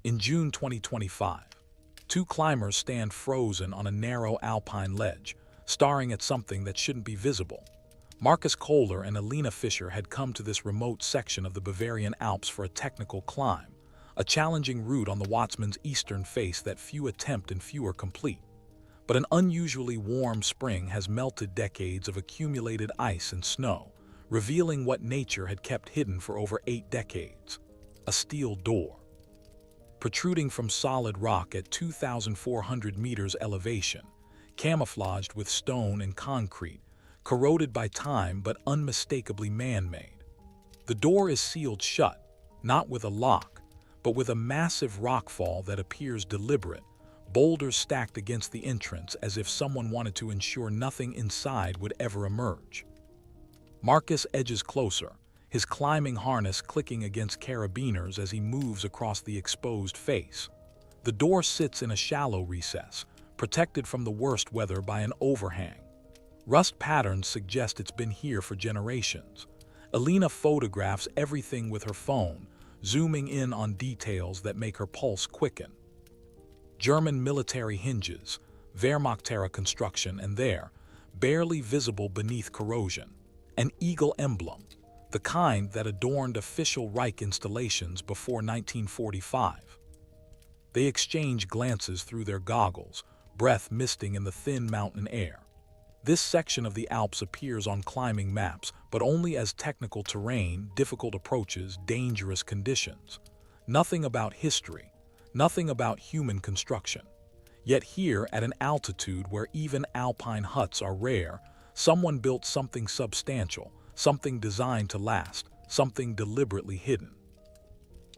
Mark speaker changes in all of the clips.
Speaker 1: In June 2025, two climbers stand frozen on a narrow alpine ledge, staring at something that shouldn't be visible. Marcus Kohler and Alina Fischer had come to this remote section of the Bavarian Alps for a technical climb, a challenging route on the Watzmann's eastern face that few attempt and fewer complete. But an unusually warm spring has melted decades of accumulated ice and snow, revealing what nature had kept hidden for over 8 decades: a steel door. Protruding from solid rock at 2,400 meters elevation, camouflaged with stone and concrete, corroded by time but unmistakably man-made. The door is sealed shut, not with a lock, but with a massive rockfall that appears deliberate, boulders stacked against the entrance as if someone wanted to ensure nothing inside would ever emerge. Marcus edges closer, his climbing harness clicking against carabiners as he moves across the exposed face. The door sits in a shallow recess, protected from the worst weather by an overhang. Rust patterns suggest it's been here for generations. Alina photographs everything with her phone, zooming in on details that make her pulse quicken. German military hinges, Wehrmacht-era construction, and there, barely visible beneath corrosion, an eagle emblem, the kind that adorned official Reich installations before 1945. They exchange glances through their goggles, breath misting in the thin mountain air. This section of the Alps appears on climbing maps, but only as technical terrain, difficult approaches, dangerous conditions. Nothing about history, nothing about human construction. Yet here, at an altitude where even alpine huts are rare, someone built something substantial, something designed to last, something deliberately hidden.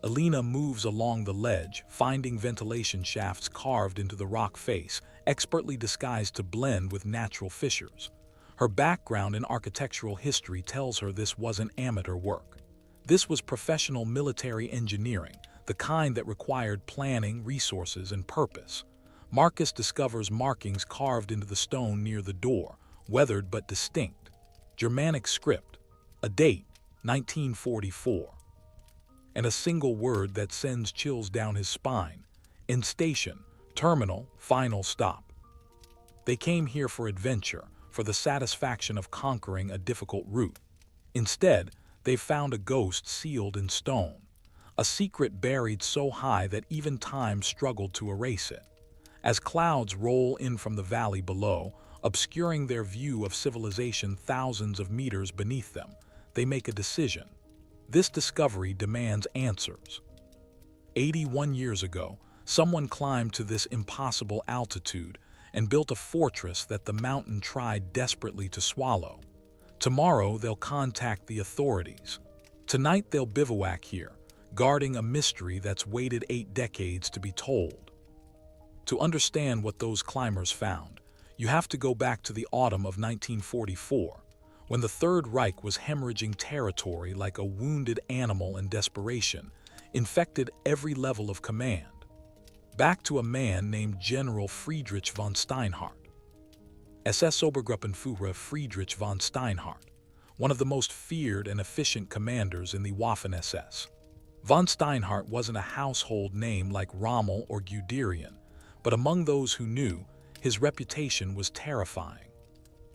Speaker 1: Alina moves along the ledge, finding ventilation shafts carved into the rock face, expertly disguised to blend with natural fissures. Her background in architectural history tells her this wasn't amateur work. This was professional military engineering, the kind that required planning, resources, and purpose. Marcus discovers markings carved into the stone near the door, weathered but distinct. Germanic script, a date, 1944. And a single word that sends chills down his spine: in station, terminal, final stop. They came here for adventure, for the satisfaction of conquering a difficult route. Instead, they found a ghost sealed in stone, a secret buried so high that even time struggled to erase it. As clouds roll in from the valley below, obscuring their view of civilization thousands of meters beneath them, they make a decision. This discovery demands answers. 81 years ago, someone climbed to this impossible altitude and built a fortress that the mountain tried desperately to swallow. Tomorrow, they'll contact the authorities. Tonight, they'll bivouac here, guarding a mystery that's waited 8 decades to be told. To understand what those climbers found, you have to go back to the autumn of 1944, when the Third Reich was hemorrhaging territory like a wounded animal in desperation, infected every level of command. Back to a man named General Friedrich von Steinhardt. SS Obergruppenführer Friedrich von Steinhardt, one of the most feared and efficient commanders in the Waffen-SS. Von Steinhardt wasn't a household name like Rommel or Guderian, but among those who knew, his reputation was terrifying.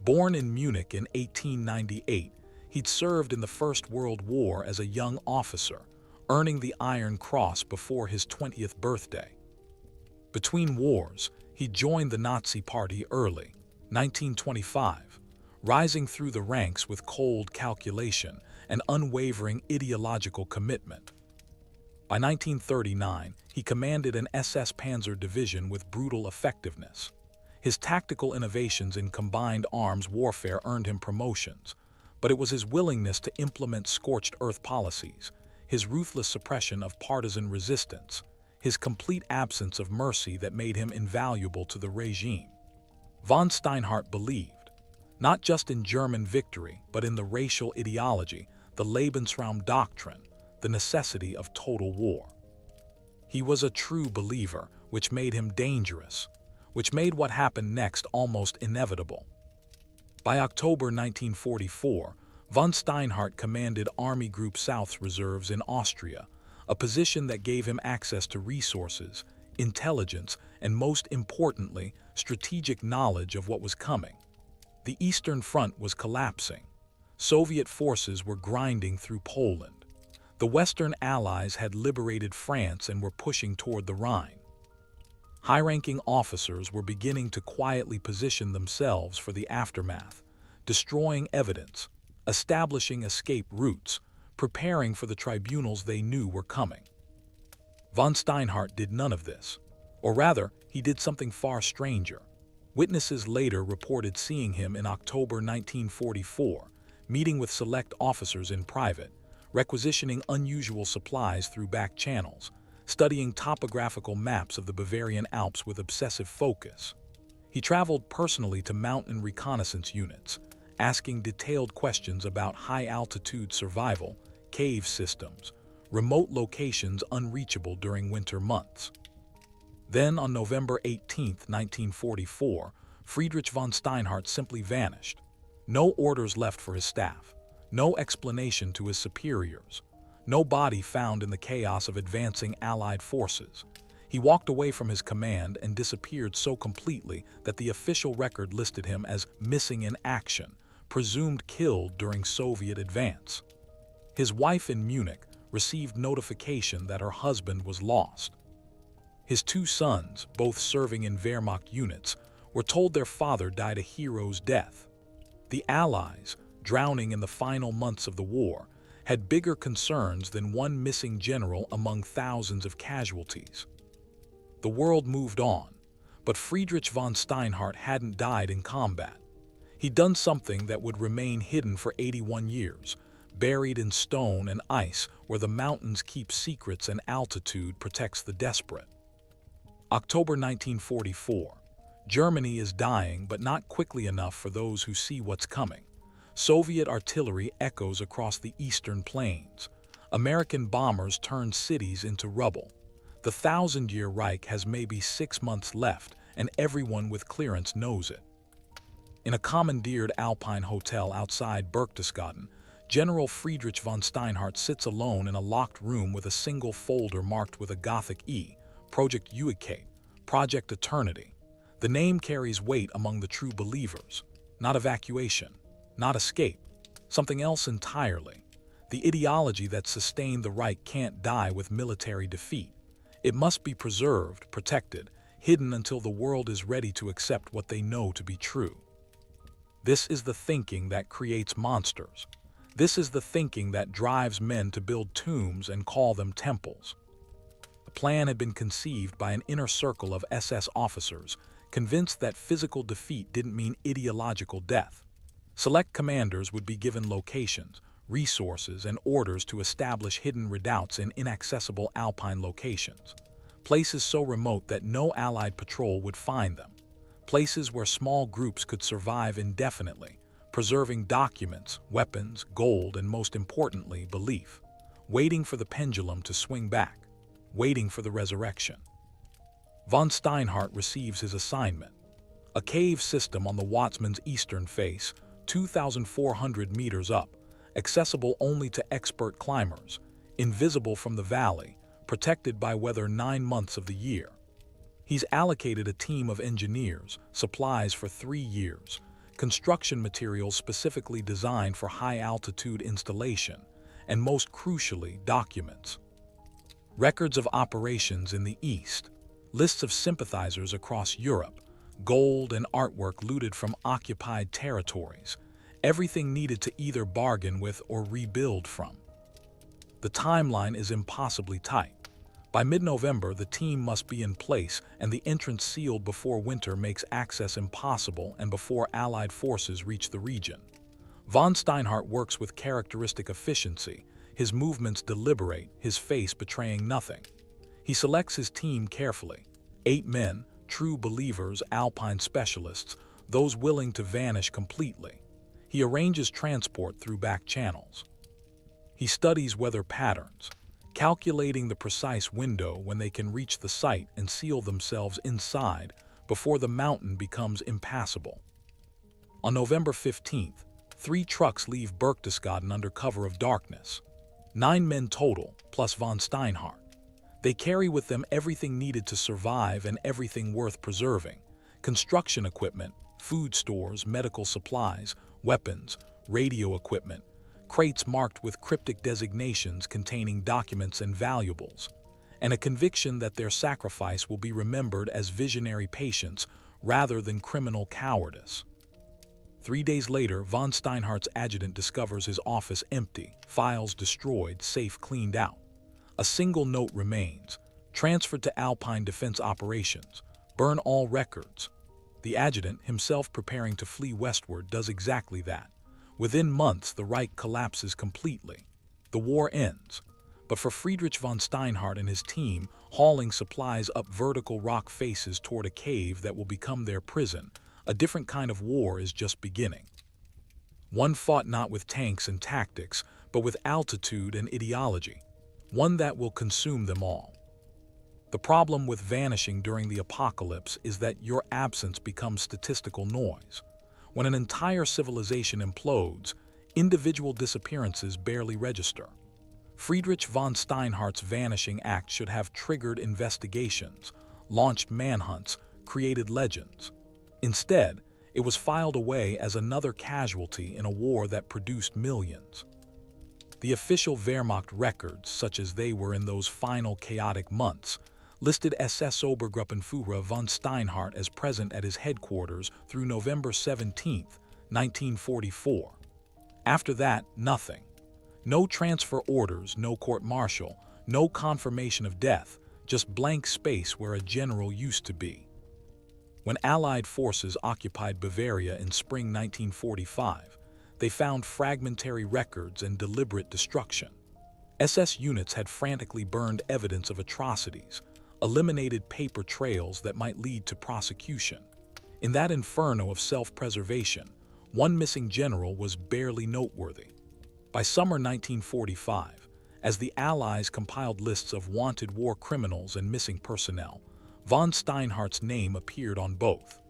Speaker 1: Born in Munich in 1898, he'd served in the First World War as a young officer, earning the Iron Cross before his 20th birthday. Between wars, he joined the Nazi Party early, 1925, rising through the ranks with cold calculation and unwavering ideological commitment. By 1939, he commanded an SS Panzer division with brutal effectiveness. His tactical innovations in combined arms warfare earned him promotions, but it was his willingness to implement scorched earth policies, his ruthless suppression of partisan resistance, his complete absence of mercy that made him invaluable to the regime. Von Steinhardt believed, not just in German victory, but in the racial ideology, the Lebensraum doctrine, the necessity of total war. He was a true believer, which made him dangerous, which made what happened next almost inevitable. By October 1944, von Steinhardt commanded Army Group South's reserves in Austria, a position that gave him access to resources, intelligence, and most importantly, strategic knowledge of what was coming. The Eastern Front was collapsing. Soviet forces were grinding through Poland. The Western Allies had liberated France and were pushing toward the Rhine. High-ranking officers were beginning to quietly position themselves for the aftermath, destroying evidence, establishing escape routes, preparing for the tribunals they knew were coming. Von Steinhardt did none of this. Or rather, he did something far stranger. Witnesses later reported seeing him in October 1944, meeting with select officers in private, requisitioning unusual supplies through back channels, studying topographical maps of the Bavarian Alps with obsessive focus. He traveled personally to mountain reconnaissance units, asking detailed questions about high-altitude survival, cave systems, remote locations unreachable during winter months. Then, on November 18, 1944, Friedrich von Steinhardt simply vanished. No orders left for his staff, no explanation to his superiors, no body found in the chaos of advancing Allied forces. He walked away from his command and disappeared so completely that the official record listed him as missing in action, presumed killed during Soviet advance. His wife in Munich received notification that her husband was lost. His two sons, both serving in Wehrmacht units, were told their father died a hero's death. The Allies, drowning in the final months of the war, had bigger concerns than one missing general among thousands of casualties. The world moved on, but Friedrich von Steinhardt hadn't died in combat. He'd done something that would remain hidden for 81 years, buried in stone and ice where the mountains keep secrets and altitude protects the desperate. October 1944. Germany is dying, but not quickly enough for those who see what's coming. Soviet artillery echoes across the eastern plains. American bombers turn cities into rubble. The 1,000-year Reich has maybe 6 months left, and everyone with clearance knows it. In a commandeered Alpine hotel outside Berchtesgaden, General Friedrich von Steinhardt sits alone in a locked room with a single folder marked with a Gothic E, Project Uikate, Project Eternity. The name carries weight among the true believers. Not evacuation, not escape, something else entirely. The ideology that sustained the Reich can't die with military defeat. It must be preserved, protected, hidden until the world is ready to accept what they know to be true. This is the thinking that creates monsters. This is the thinking that drives men to build tombs and call them temples. The plan had been conceived by an inner circle of SS officers, convinced that physical defeat didn't mean ideological death. Select commanders would be given locations, resources, and orders to establish hidden redoubts in inaccessible Alpine locations, places so remote that no Allied patrol would find them, places where small groups could survive indefinitely, preserving documents, weapons, gold, and most importantly, belief, waiting for the pendulum to swing back, waiting for the resurrection. Von Steinhardt receives his assignment. A cave system on the Watzmann's eastern face, 2,400 meters up, accessible only to expert climbers, invisible from the valley, protected by weather 9 months of the year. He's allocated a team of engineers, supplies for 3 years, construction materials specifically designed for high-altitude installation, and most crucially, documents. Records of operations in the East, lists of sympathizers across Europe, gold and artwork looted from occupied territories, everything needed to either bargain with or rebuild from. The timeline is impossibly tight. By mid-November, the team must be in place and the entrance sealed before winter makes access impossible and before Allied forces reach the region. Von Steinhardt works with characteristic efficiency, his movements deliberate, his face betraying nothing. He selects his team carefully. 8 men, true believers, Alpine specialists, those willing to vanish completely. He arranges transport through back channels. He studies weather patterns, calculating the precise window when they can reach the site and seal themselves inside before the mountain becomes impassable. On November 15th, 3 trucks leave Berchtesgaden under cover of darkness. 9 men total, plus von Steinhardt. They carry with them everything needed to survive and everything worth preserving: construction equipment, food stores, medical supplies, weapons, radio equipment, crates marked with cryptic designations containing documents and valuables, and a conviction that their sacrifice will be remembered as visionary patience rather than criminal cowardice. 3 days later, von Steinhardt's adjutant discovers his office empty, files destroyed, safe cleaned out. A single note remains: transferred to Alpine Defense Operations. Burn all records. The adjutant, himself preparing to flee westward, does exactly that. Within months, the Reich collapses completely. The war ends. But for Friedrich von Steinhardt and his team, hauling supplies up vertical rock faces toward a cave that will become their prison, a different kind of war is just beginning. One fought not with tanks and tactics, but with altitude and ideology. One that will consume them all. The problem with vanishing during the apocalypse is that your absence becomes statistical noise. When an entire civilization implodes, individual disappearances barely register. Friedrich von Steinhardt's vanishing act should have triggered investigations, launched manhunts, created legends. Instead, it was filed away as another casualty in a war that produced millions. The official Wehrmacht records, such as they were in those final chaotic months, listed SS Obergruppenführer von Steinhardt as present at his headquarters through November 17, 1944. After that, nothing. No transfer orders, no court-martial, no confirmation of death, just blank space where a general used to be. When Allied forces occupied Bavaria in spring 1945, they found fragmentary records and deliberate destruction. SS units had frantically burned evidence of atrocities, eliminated paper trails that might lead to prosecution. In that inferno of self-preservation, one missing general was barely noteworthy. By summer 1945, as the Allies compiled lists of wanted war criminals and missing personnel, von Steinhardt's name appeared on both.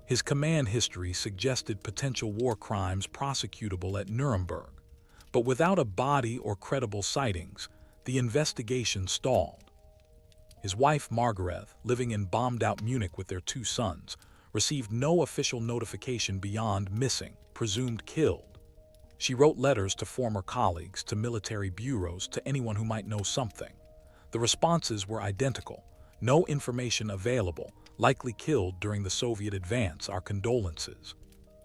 Speaker 1: His command history suggested potential war crimes prosecutable at Nuremberg, but without a body or credible sightings, the investigation stalled. His wife Margaret, living in bombed-out Munich with their 2 sons, received no official notification beyond missing, presumed killed. She wrote letters to former colleagues, to military bureaus, to anyone who might know something. The responses were identical: no information available, likely killed during the Soviet advance, our condolences.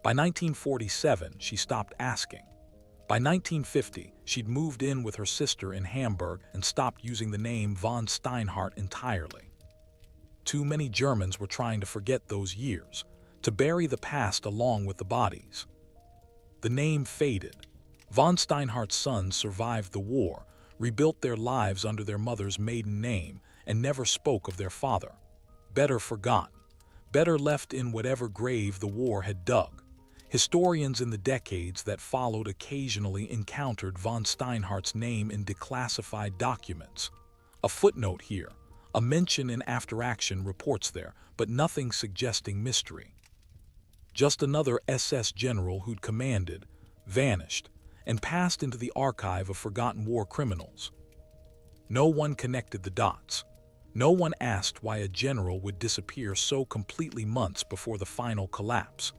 Speaker 1: By 1947, she stopped asking. By 1950, she'd moved in with her sister in Hamburg and stopped using the name von Steinhardt entirely. Too many Germans were trying to forget those years, to bury the past along with the bodies. The name faded. Von Steinhardt's sons survived the war, rebuilt their lives under their mother's maiden name, and never spoke of their father. Better forgotten. Better left in whatever grave the war had dug. Historians in the decades that followed occasionally encountered von Steinhardt's name in declassified documents. A footnote here, a mention in after-action reports there, but nothing suggesting mystery. Just another SS general who'd commanded, vanished, and passed into the archive of forgotten war criminals. No one connected the dots. No one asked why a general would disappear so completely months before the final collapse.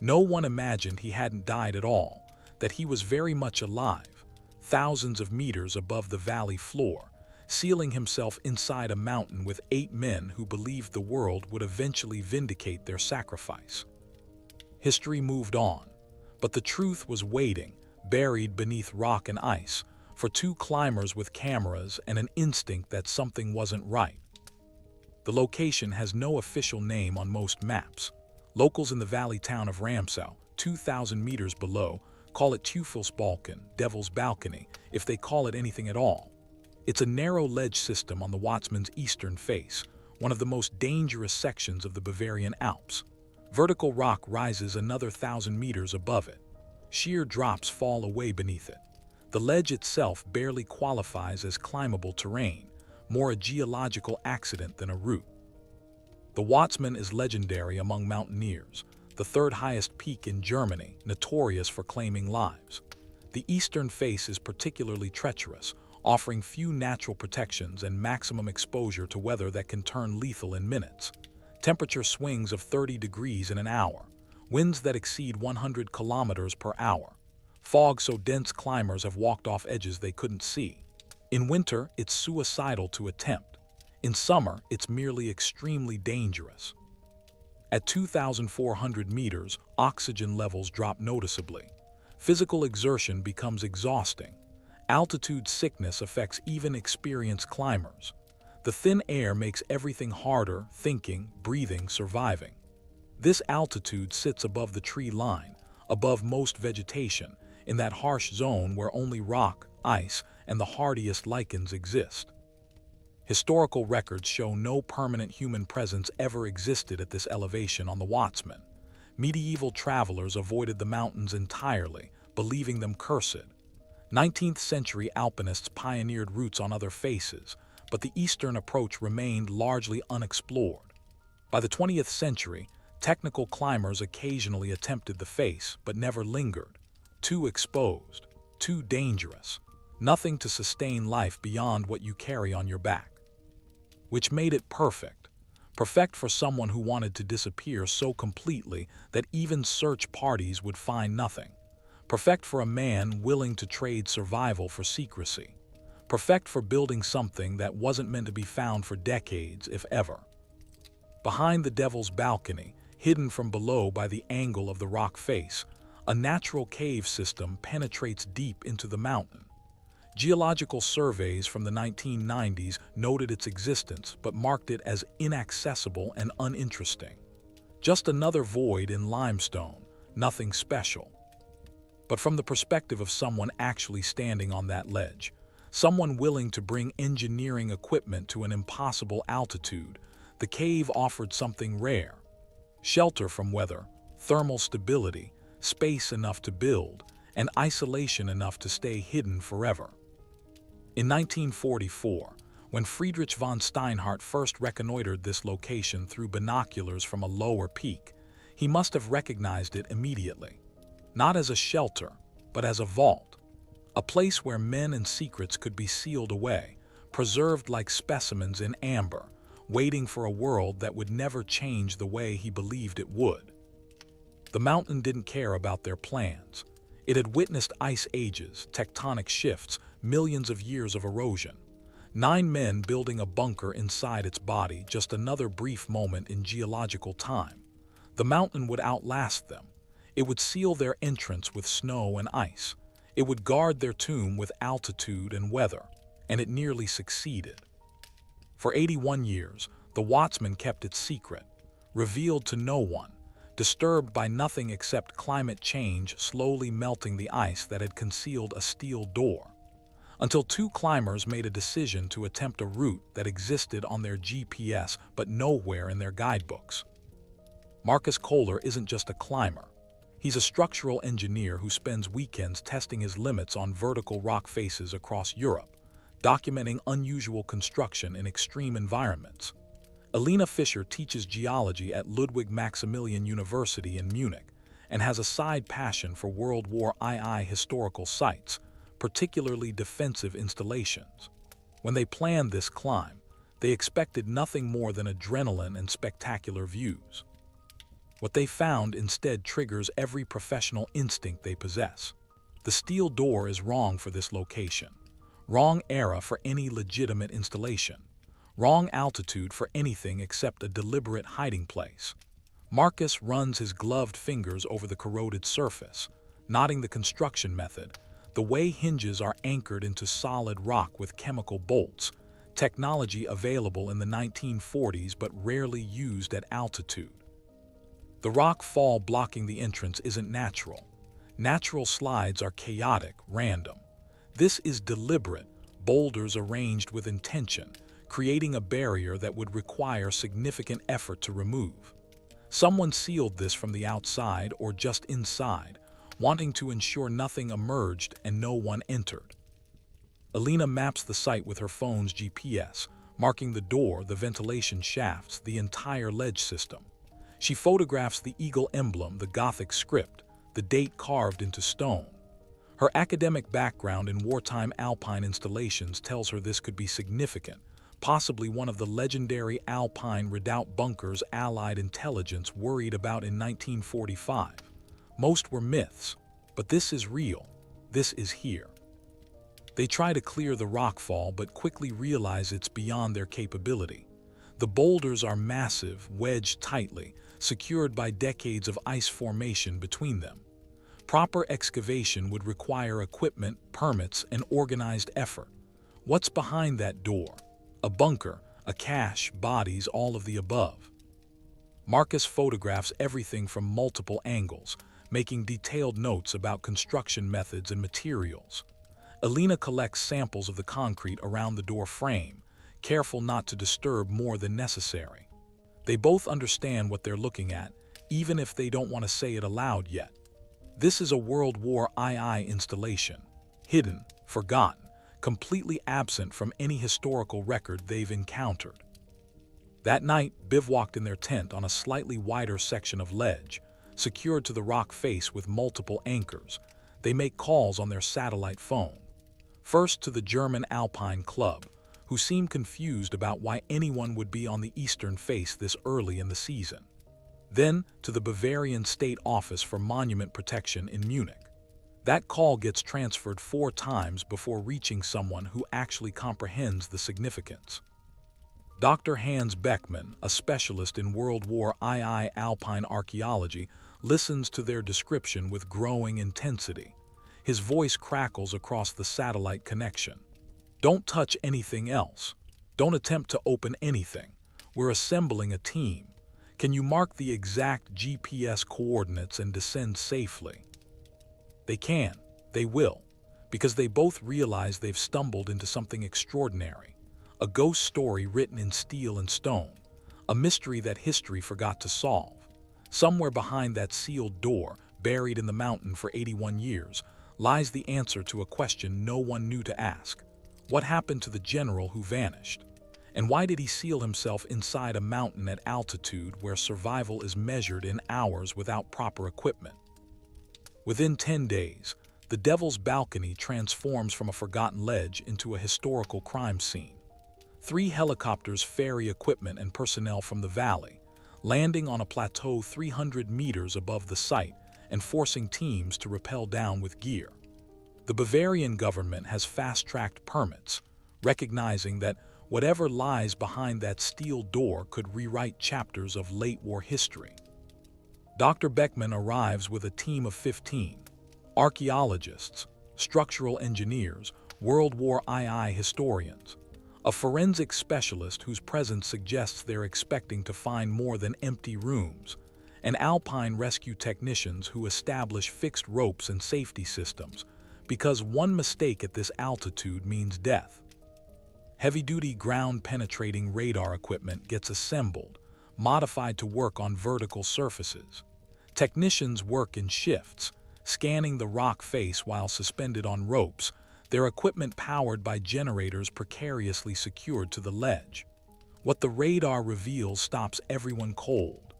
Speaker 1: No one imagined he hadn't died at all, that he was very much alive, thousands of meters above the valley floor, sealing himself inside a mountain with 8 men who believed the world would eventually vindicate their sacrifice. History moved on, but the truth was waiting, buried beneath rock and ice, for 2 climbers with cameras and an instinct that something wasn't right. The location has no official name on most maps. Locals in the valley town of Ramsau, 2,000 meters below, call it Teufelsbalken, Devil's Balcony, if they call it anything at all. It's a narrow ledge system on the Watzmann's eastern face, one of the most dangerous sections of the Bavarian Alps. Vertical rock rises another 1,000 meters above it. Sheer drops fall away beneath it. The ledge itself barely qualifies as climbable terrain, more a geological accident than a route. The Watzmann is legendary among mountaineers, the 3rd highest peak in Germany, notorious for claiming lives. The eastern face is particularly treacherous, offering few natural protections and maximum exposure to weather that can turn lethal in minutes. Temperature swings of 30 degrees in an hour, winds that exceed 100 kilometers per hour, fog so dense climbers have walked off edges they couldn't see. In winter, it's suicidal to attempt. In summer, it's merely extremely dangerous. At 2,400 meters, oxygen levels drop noticeably. Physical exertion becomes exhausting. Altitude sickness affects even experienced climbers. The thin air makes everything harder: thinking, breathing, surviving. This altitude sits above the tree line, above most vegetation, in that harsh zone where only rock, ice, and the hardiest lichens exist. Historical records show no permanent human presence ever existed at this elevation on the Watsman. Medieval travelers avoided the mountains entirely, believing them cursed. 19th century alpinists pioneered routes on other faces, but the eastern approach remained largely unexplored. By the 20th century, technical climbers occasionally attempted the face, but never lingered. Too exposed, too dangerous, nothing to sustain life beyond what you carry on your back. Which made it perfect. Perfect for someone who wanted to disappear so completely that even search parties would find nothing. Perfect for a man willing to trade survival for secrecy. Perfect for building something that wasn't meant to be found for decades, if ever. Behind the Devil's Balcony, hidden from below by the angle of the rock face, a natural cave system penetrates deep into the mountain. Geological surveys from the 1990s noted its existence but marked it as inaccessible and uninteresting. Just another void in limestone, nothing special. But from the perspective of someone actually standing on that ledge, someone willing to bring engineering equipment to an impossible altitude, the cave offered something rare: shelter from weather, thermal stability, space enough to build, and isolation enough to stay hidden forever. In 1944, when Friedrich von Steinhardt first reconnoitered this location through binoculars from a lower peak, he must have recognized it immediately. Not as a shelter, but as a vault. A place where men and secrets could be sealed away, preserved like specimens in amber, waiting for a world that would never change the way he believed it would. The mountain didn't care about their plans. It had witnessed ice ages, tectonic shifts, millions of years of erosion. 9 men building a bunker inside its body, just another brief moment in geological time. The mountain would outlast them. It would seal their entrance with snow and ice. It would guard their tomb with altitude and weather, and it nearly succeeded. For 81 years, the Watsman kept its secret, revealed to no one, disturbed by nothing except climate change slowly melting the ice that had concealed a steel door. Until 2 climbers made a decision to attempt a route that existed on their GPS but nowhere in their guidebooks. Marcus Kohler isn't just a climber. He's a structural engineer who spends weekends testing his limits on vertical rock faces across Europe, documenting unusual construction in extreme environments. Alina Fischer teaches geology at Ludwig Maximilian University in Munich and has a side passion for World War II historical sites, particularly defensive installations. When they planned this climb, they expected nothing more than adrenaline and spectacular views. What they found instead triggers every professional instinct they possess. The steel door is wrong for this location, wrong era for any legitimate installation, wrong altitude for anything except a deliberate hiding place. Marcus runs his gloved fingers over the corroded surface, noting the construction method, the way hinges are anchored into solid rock with chemical bolts, technology available in the 1940s but rarely used at altitude. The rock fall blocking the entrance isn't natural. Natural slides are chaotic, random. This is deliberate, boulders arranged with intention, creating a barrier that would require significant effort to remove. Someone sealed this from the outside or just inside, wanting to ensure nothing emerged and no one entered. Alina maps the site with her phone's GPS, marking the door, the ventilation shafts, the entire ledge system. She photographs the eagle emblem, the Gothic script, the date carved into stone. Her academic background in wartime Alpine installations tells her this could be significant, possibly one of the legendary Alpine redoubt bunkers Allied intelligence worried about in 1945. Most were myths, but this is real. This is here. They try to clear the rockfall but quickly realize it's beyond their capability. The boulders are massive, wedged tightly, secured by decades of ice formation between them. Proper excavation would require equipment, permits, and organized effort. What's behind that door? A bunker, a cache, bodies, all of the above. Marcus photographs everything from multiple angles, making detailed notes about construction methods and materials. Alina collects samples of the concrete around the door frame, careful not to disturb more than necessary. They both understand what they're looking at, even if they don't want to say it aloud yet. This is a World War II installation, hidden, forgotten, completely absent from any historical record they've encountered. That night, bivouacked in their tent on a slightly wider section of ledge, secured to the rock face with multiple anchors, they make calls on their satellite phone. First to the German Alpine Club, who seem confused about why anyone would be on the eastern face this early in the season. Then to the Bavarian State Office for Monument Protection in Munich. That call gets transferred 4 times before reaching someone who actually comprehends the significance. Dr. Hans Beckmann, a specialist in World War II Alpine archaeology, listens to their description with growing intensity. His voice crackles across the satellite connection. Don't touch anything else. Don't attempt to open anything. We're assembling a team. Can you mark the exact GPS coordinates and descend safely? They can. They will. Because they both realize they've stumbled into something extraordinary. A ghost story written in steel and stone. A mystery that history forgot to solve. Somewhere behind that sealed door, buried in the mountain for 81 years, lies the answer to a question no one knew to ask. What happened to the general who vanished? And why did he seal himself inside a mountain at altitude where survival is measured in hours without proper equipment? Within 10 days, the Devil's Balcony transforms from a forgotten ledge into a historical crime scene. 3 helicopters ferry equipment and personnel from the valley, landing on a plateau 300 meters above the site and forcing teams to rappel down with gear. The Bavarian government has fast-tracked permits, recognizing that whatever lies behind that steel door could rewrite chapters of late-war history. Dr. Beckmann arrives with a team of 15 archaeologists, structural engineers, World War II historians, a forensic specialist whose presence suggests they're expecting to find more than empty rooms, and alpine rescue technicians who establish fixed ropes and safety systems, because one mistake at this altitude means death. Heavy-duty ground-penetrating radar equipment gets assembled, modified to work on vertical surfaces. Technicians work in shifts, scanning the rock face while suspended on ropes, their equipment powered by generators precariously secured to the ledge. What the radar reveals stops everyone cold.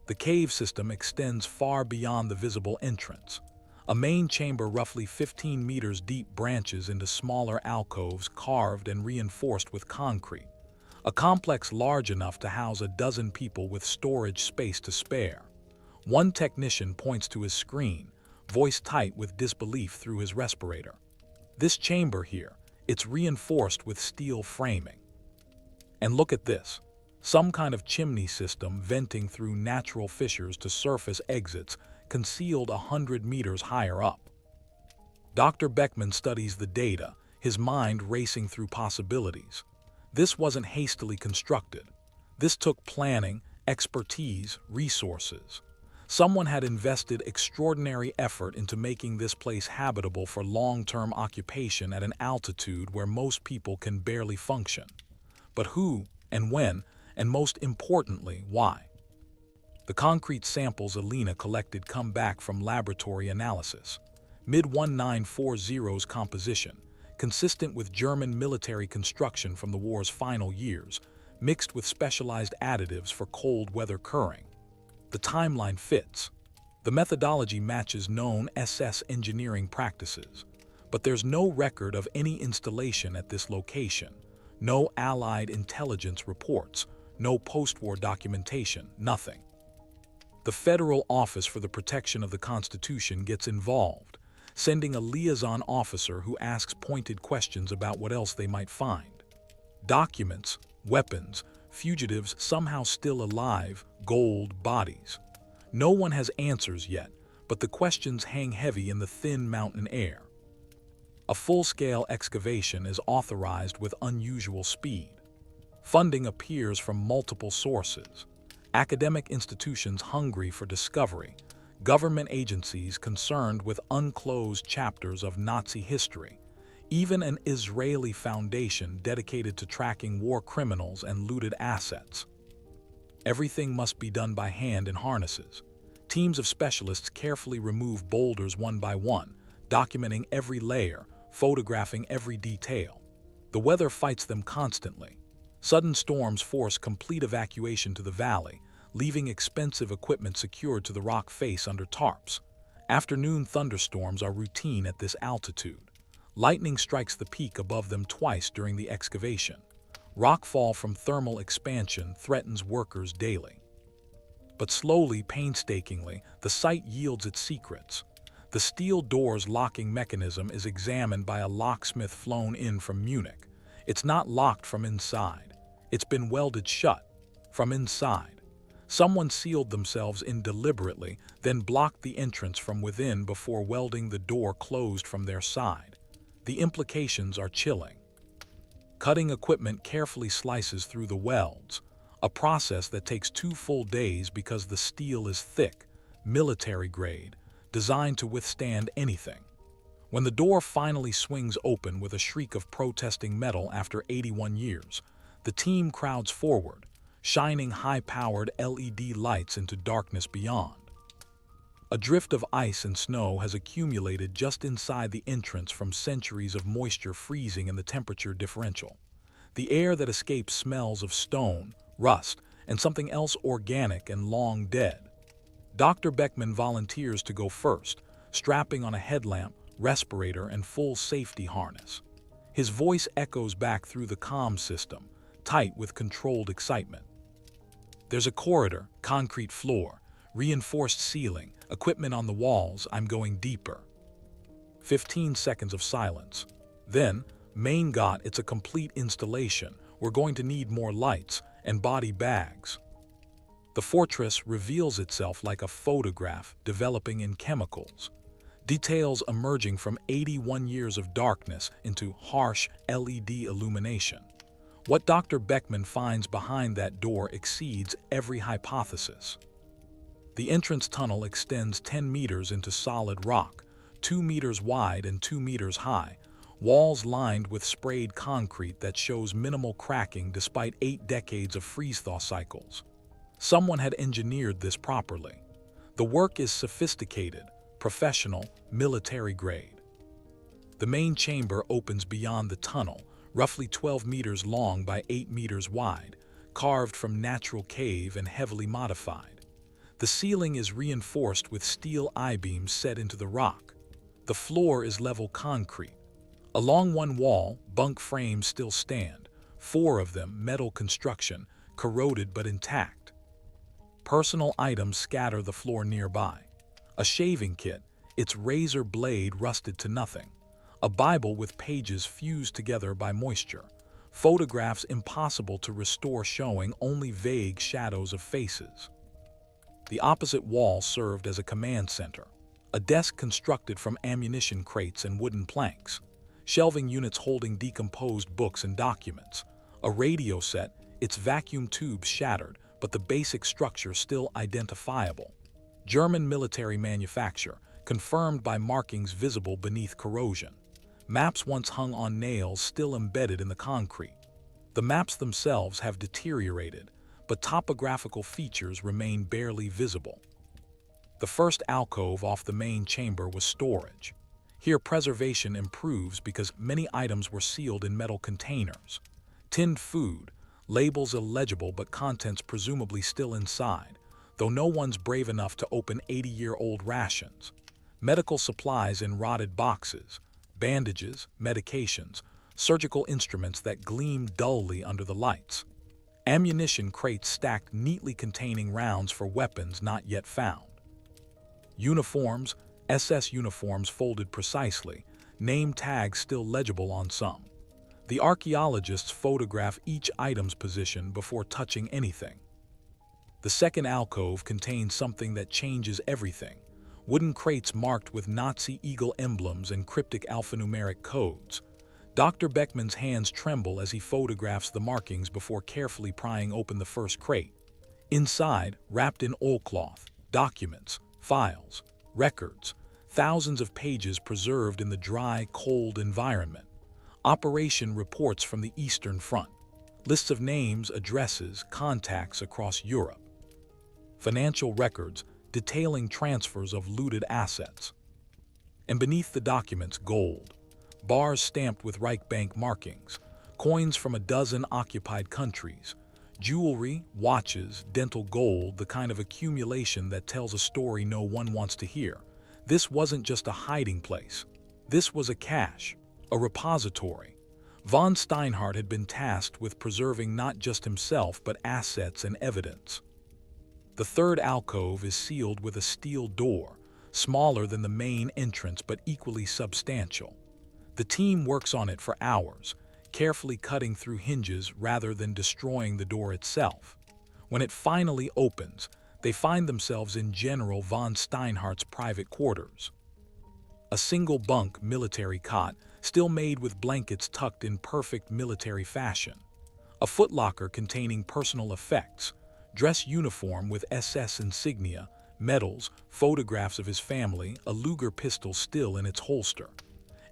Speaker 1: The cave system extends far beyond the visible entrance. A main chamber roughly 15 meters deep branches into smaller alcoves carved and reinforced with concrete. A complex large enough to house a dozen people with storage space to spare. One technician points to his screen, voice tight with disbelief through his respirator. This chamber here, it's reinforced with steel framing. And look at this. Some kind of chimney system venting through natural fissures to surface exits concealed 100 meters higher up. Dr. Beckmann studies the data, his mind racing through possibilities. This wasn't hastily constructed. This took planning, expertise, resources. Someone had invested extraordinary effort into making this place habitable for long-term occupation at an altitude where most people can barely function. But who, and when, and most importantly, why? The concrete samples Alina collected come back from laboratory analysis. Mid-1940's composition, consistent with German military construction from the war's final years, mixed with specialized additives for cold weather curing. The timeline fits. The methodology matches known SS engineering practices, but there's no record of any installation at this location, no Allied intelligence reports, no post-war documentation, nothing. The Federal Office for the Protection of the Constitution gets involved, sending a liaison officer who asks pointed questions about what else they might find. Documents, weapons, fugitives somehow still alive, gold, bodies. No one has answers yet, but the questions hang heavy in the thin mountain air. A full-scale excavation is authorized with unusual speed. Funding appears from multiple sources. Academic institutions hungry for discovery, government agencies concerned with unclosed chapters of Nazi history, even an Israeli foundation dedicated to tracking war criminals and looted assets. Everything must be done by hand in harnesses. Teams of specialists carefully remove boulders one by one, documenting every layer, photographing every detail. The weather fights them constantly. Sudden storms force complete evacuation to the valley, leaving expensive equipment secured to the rock face under tarps. Afternoon thunderstorms are routine at this altitude. Lightning strikes the peak above them twice during the excavation. Rockfall from thermal expansion threatens workers daily. But slowly, painstakingly, the site yields its secrets. The steel door's locking mechanism is examined by a locksmith flown in from Munich. It's not locked from inside. It's been welded shut from inside. Someone sealed themselves in deliberately, then blocked the entrance from within before welding the door closed from their side. The implications are chilling. Cutting equipment carefully slices through the welds, a process that takes 2 full days because the steel is thick, military grade, designed to withstand anything. When the door finally swings open with a shriek of protesting metal after 81 years, the team crowds forward, shining high-powered LED lights into darkness beyond. A drift of ice and snow has accumulated just inside the entrance from centuries of moisture freezing in the temperature differential. The air that escapes smells of stone, rust, and something else organic and long dead. Dr. Beckman volunteers to go first, strapping on a headlamp, respirator, and full safety harness. His voice echoes back through the comm system, tight with controlled excitement. There's a corridor, concrete floor, reinforced ceiling, equipment on the walls. I'm going deeper. 15 seconds of silence. Then, Main Gott, it's a complete installation. We're going to need more lights and body bags. The fortress reveals itself like a photograph developing in chemicals. Details emerging from 81 years of darkness into harsh LED illumination. What Dr. Beckman finds behind that door exceeds every hypothesis. The entrance tunnel extends 10 meters into solid rock, 2 meters wide and 2 meters high, walls lined with sprayed concrete that shows minimal cracking despite 8 decades of freeze-thaw cycles. Someone had engineered this properly. The work is sophisticated, professional, military grade. The main chamber opens beyond the tunnel, roughly 12 meters long by 8 meters wide, carved from natural cave and heavily modified. The ceiling is reinforced with steel I-beams set into the rock. The floor is level concrete. Along one wall, bunk frames still stand, 4 of them metal construction, corroded but intact. Personal items scatter the floor nearby. A shaving kit, its razor blade rusted to nothing. A Bible with pages fused together by moisture. Photographs impossible to restore showing only vague shadows of faces. The opposite wall served as a command center. A desk constructed from ammunition crates and wooden planks. Shelving units holding decomposed books and documents. A radio set, its vacuum tubes shattered, but the basic structure still identifiable. German military manufacture, confirmed by markings visible beneath corrosion. Maps once hung on nails still embedded in the concrete. The maps themselves have deteriorated, but topographical features remain barely visible. The first alcove off the main chamber was storage. Here preservation improves because many items were sealed in metal containers. Tinned food, labels illegible but contents presumably still inside. though no one's brave enough to open 80-year-old rations. Medical supplies in rotted boxes, bandages, medications, surgical instruments that gleam dully under the lights. Ammunition crates stacked neatly containing rounds for weapons not yet found. Uniforms, SS uniforms folded precisely, name tags still legible on some. The archaeologists photograph each item's position before touching anything. The second alcove contains something that changes everything: wooden crates marked with Nazi eagle emblems and cryptic alphanumeric codes. Dr. Beckman's hands tremble as he photographs the markings before carefully prying open the first crate. Inside, wrapped in oilcloth, documents, files, records, thousands of pages preserved in the dry, cold environment. Operation reports from the Eastern Front. Lists of names, addresses, contacts across Europe. Financial records detailing transfers of looted assets. And beneath the documents, gold. Bars stamped with Reich Bank markings. Coins from a dozen occupied countries. Jewelry, watches, dental gold, the kind of accumulation that tells a story no one wants to hear. This wasn't just a hiding place. This was a cache, a repository. Von Steinhardt had been tasked with preserving not just himself but assets and evidence. The third alcove is sealed with a steel door, smaller than the main entrance but equally substantial. The team works on it for hours, carefully cutting through hinges rather than destroying the door itself. When it finally opens, they find themselves in General von Steinhardt's private quarters. A single bunk military cot, still made with blankets tucked in perfect military fashion. A footlocker containing personal effects, dress uniform with SS insignia, medals, photographs of his family, a Luger pistol still in its holster.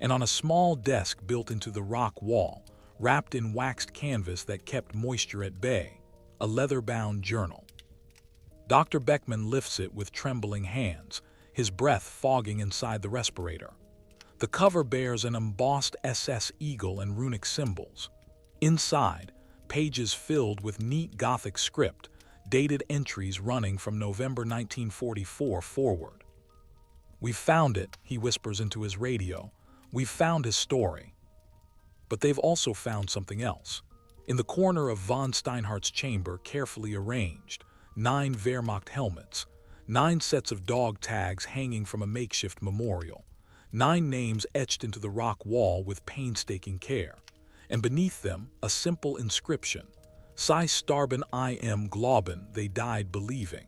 Speaker 1: And on a small desk built into the rock wall, wrapped in waxed canvas that kept moisture at bay, a leather-bound journal. Dr. Beckman lifts it with trembling hands, his breath fogging inside the respirator. The cover bears an embossed SS eagle and runic symbols. Inside, pages filled with neat Gothic script, dated entries running from November 1944 forward. "We've found it," he whispers into his radio. "We've found his story." But they've also found something else. In the corner of von Steinhardt's chamber, carefully arranged, 9 Wehrmacht helmets, 9 sets of dog tags hanging from a makeshift memorial, 9 names etched into the rock wall with painstaking care, and beneath them a simple inscription: "Sie starben im Glauben," they died believing.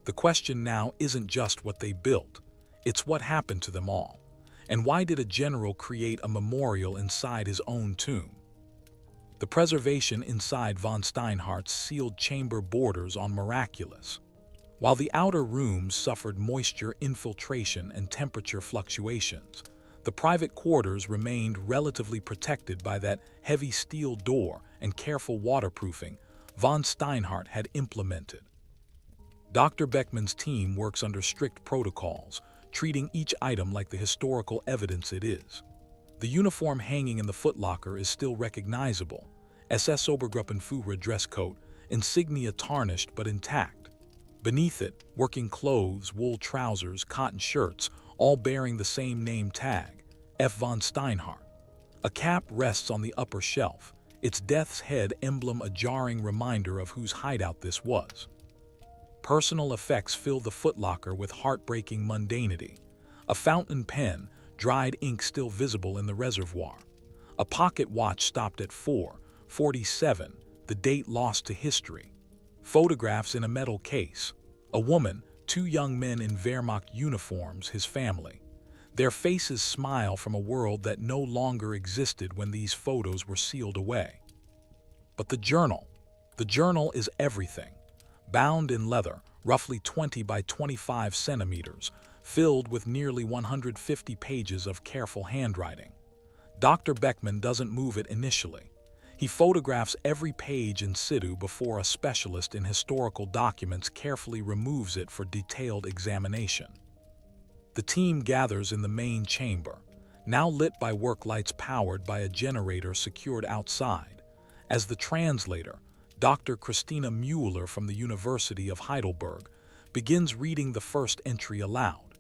Speaker 1: The question now isn't just what they built, it's what happened to them all. And why did a general create a memorial inside his own tomb? The preservation inside von Steinhardt's sealed chamber borders on miraculous. While the outer rooms suffered moisture infiltration and temperature fluctuations, the private quarters remained relatively protected by that heavy steel door and careful waterproofing von Steinhardt had implemented. Dr. Beckman's team works under strict protocols, treating each item like the historical evidence it is. The uniform hanging in the footlocker is still recognizable: SS Obergruppenführer dress coat, insignia tarnished but intact. Beneath it, working clothes, wool trousers, cotton shirts, all bearing the same name tag, F. von Steinhardt. A cap rests on the upper shelf, its death's head emblem a jarring reminder of whose hideout this was. Personal effects fill the footlocker with heartbreaking mundanity. A fountain pen, dried ink still visible in the reservoir. A pocket watch stopped at 4:47, the date lost to history. Photographs in a metal case. A woman, 2 young men in Wehrmacht uniforms, his family. Their faces smile from a world that no longer existed when these photos were sealed away. But the journal is everything. Bound in leather, roughly 20 by 25 centimeters, filled with nearly 150 pages of careful handwriting. Dr. Beckman doesn't move it initially. He photographs every page in situ before a specialist in historical documents carefully removes it for detailed examination. The team gathers in the main chamber, now lit by work lights powered by a generator secured outside. As the translator, Dr. Christina Mueller from the University of Heidelberg begins reading the first entry aloud.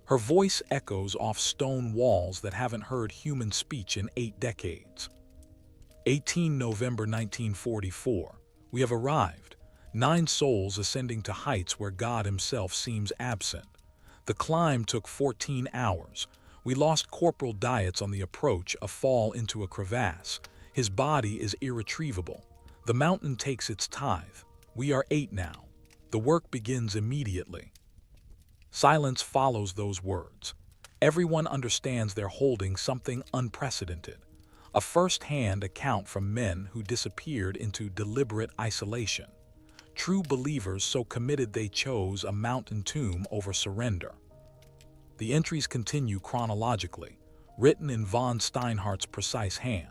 Speaker 1: Her voice echoes off stone walls that haven't heard human speech in 8 decades. 18 November 1944. We have arrived. 9 souls ascending to heights where God himself seems absent. The climb took 14 hours. We lost Corporal Dietz on the approach, a fall into a crevasse. His body is irretrievable. The mountain takes its tithe. We are 8 now. The work begins immediately. Silence follows those words. Everyone understands they're holding something unprecedented. A first-hand account from men who disappeared into deliberate isolation. True believers so committed they chose a mountain tomb over surrender. The entries continue chronologically, written in von Steinhardt's precise hand.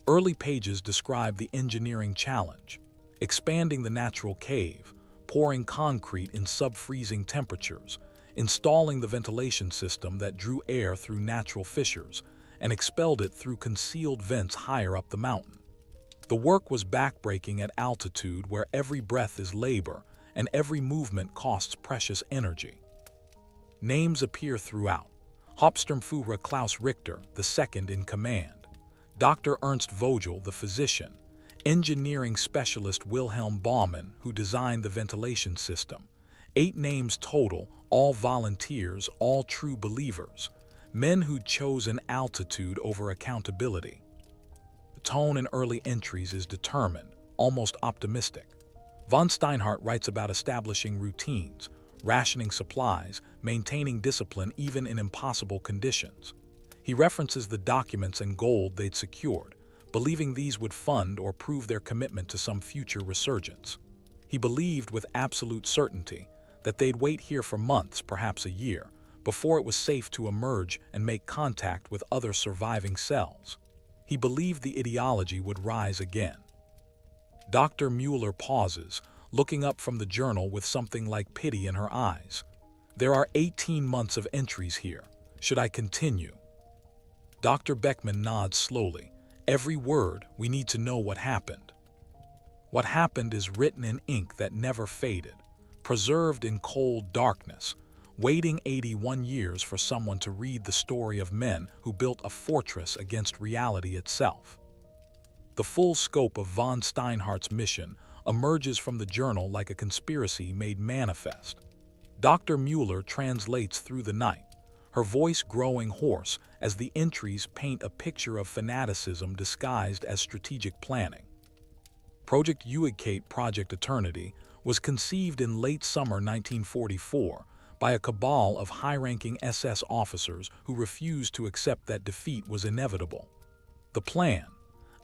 Speaker 1: Early pages describe the engineering challenge, expanding the natural cave, pouring concrete in sub-freezing temperatures, installing the ventilation system that drew air through natural fissures and expelled it through concealed vents higher up the mountain. The work was backbreaking at altitude where every breath is labor and every movement costs precious energy. Names appear throughout. Hauptsturmführer Klaus Richter, the second in command. Dr. Ernst Vogel, the physician. Engineering specialist Wilhelm Baumann, who designed the ventilation system. 8 names total, all volunteers, all true believers. Men who'd chosen altitude over accountability. The tone in early entries is determined, almost optimistic. Von Steinhardt writes about establishing routines, rationing supplies, maintaining discipline even in impossible conditions. He references the documents and gold they'd secured, believing these would fund or prove their commitment to some future resurgence. He believed with absolute certainty that they'd wait here for months, perhaps a year, before it was safe to emerge and make contact with other surviving cells. He believed the ideology would rise again. Dr. Mueller pauses, looking up from the journal with something like pity in her eyes. There are 18 months of entries here. Should I continue? Dr. Beckman nods slowly. Every word, we need to know what happened. What happened is written in ink that never faded, preserved in cold darkness, waiting 81 years for someone to read the story of men who built a fortress against reality itself. The full scope of von Steinhardt's mission emerges from the journal like a conspiracy made manifest. Dr. Mueller translates through the night, her voice growing hoarse as the entries paint a picture of fanaticism disguised as strategic planning. Project Uigkeit, Project Eternity, was conceived in late summer 1944 by a cabal of high-ranking SS officers who refused to accept that defeat was inevitable. The plan: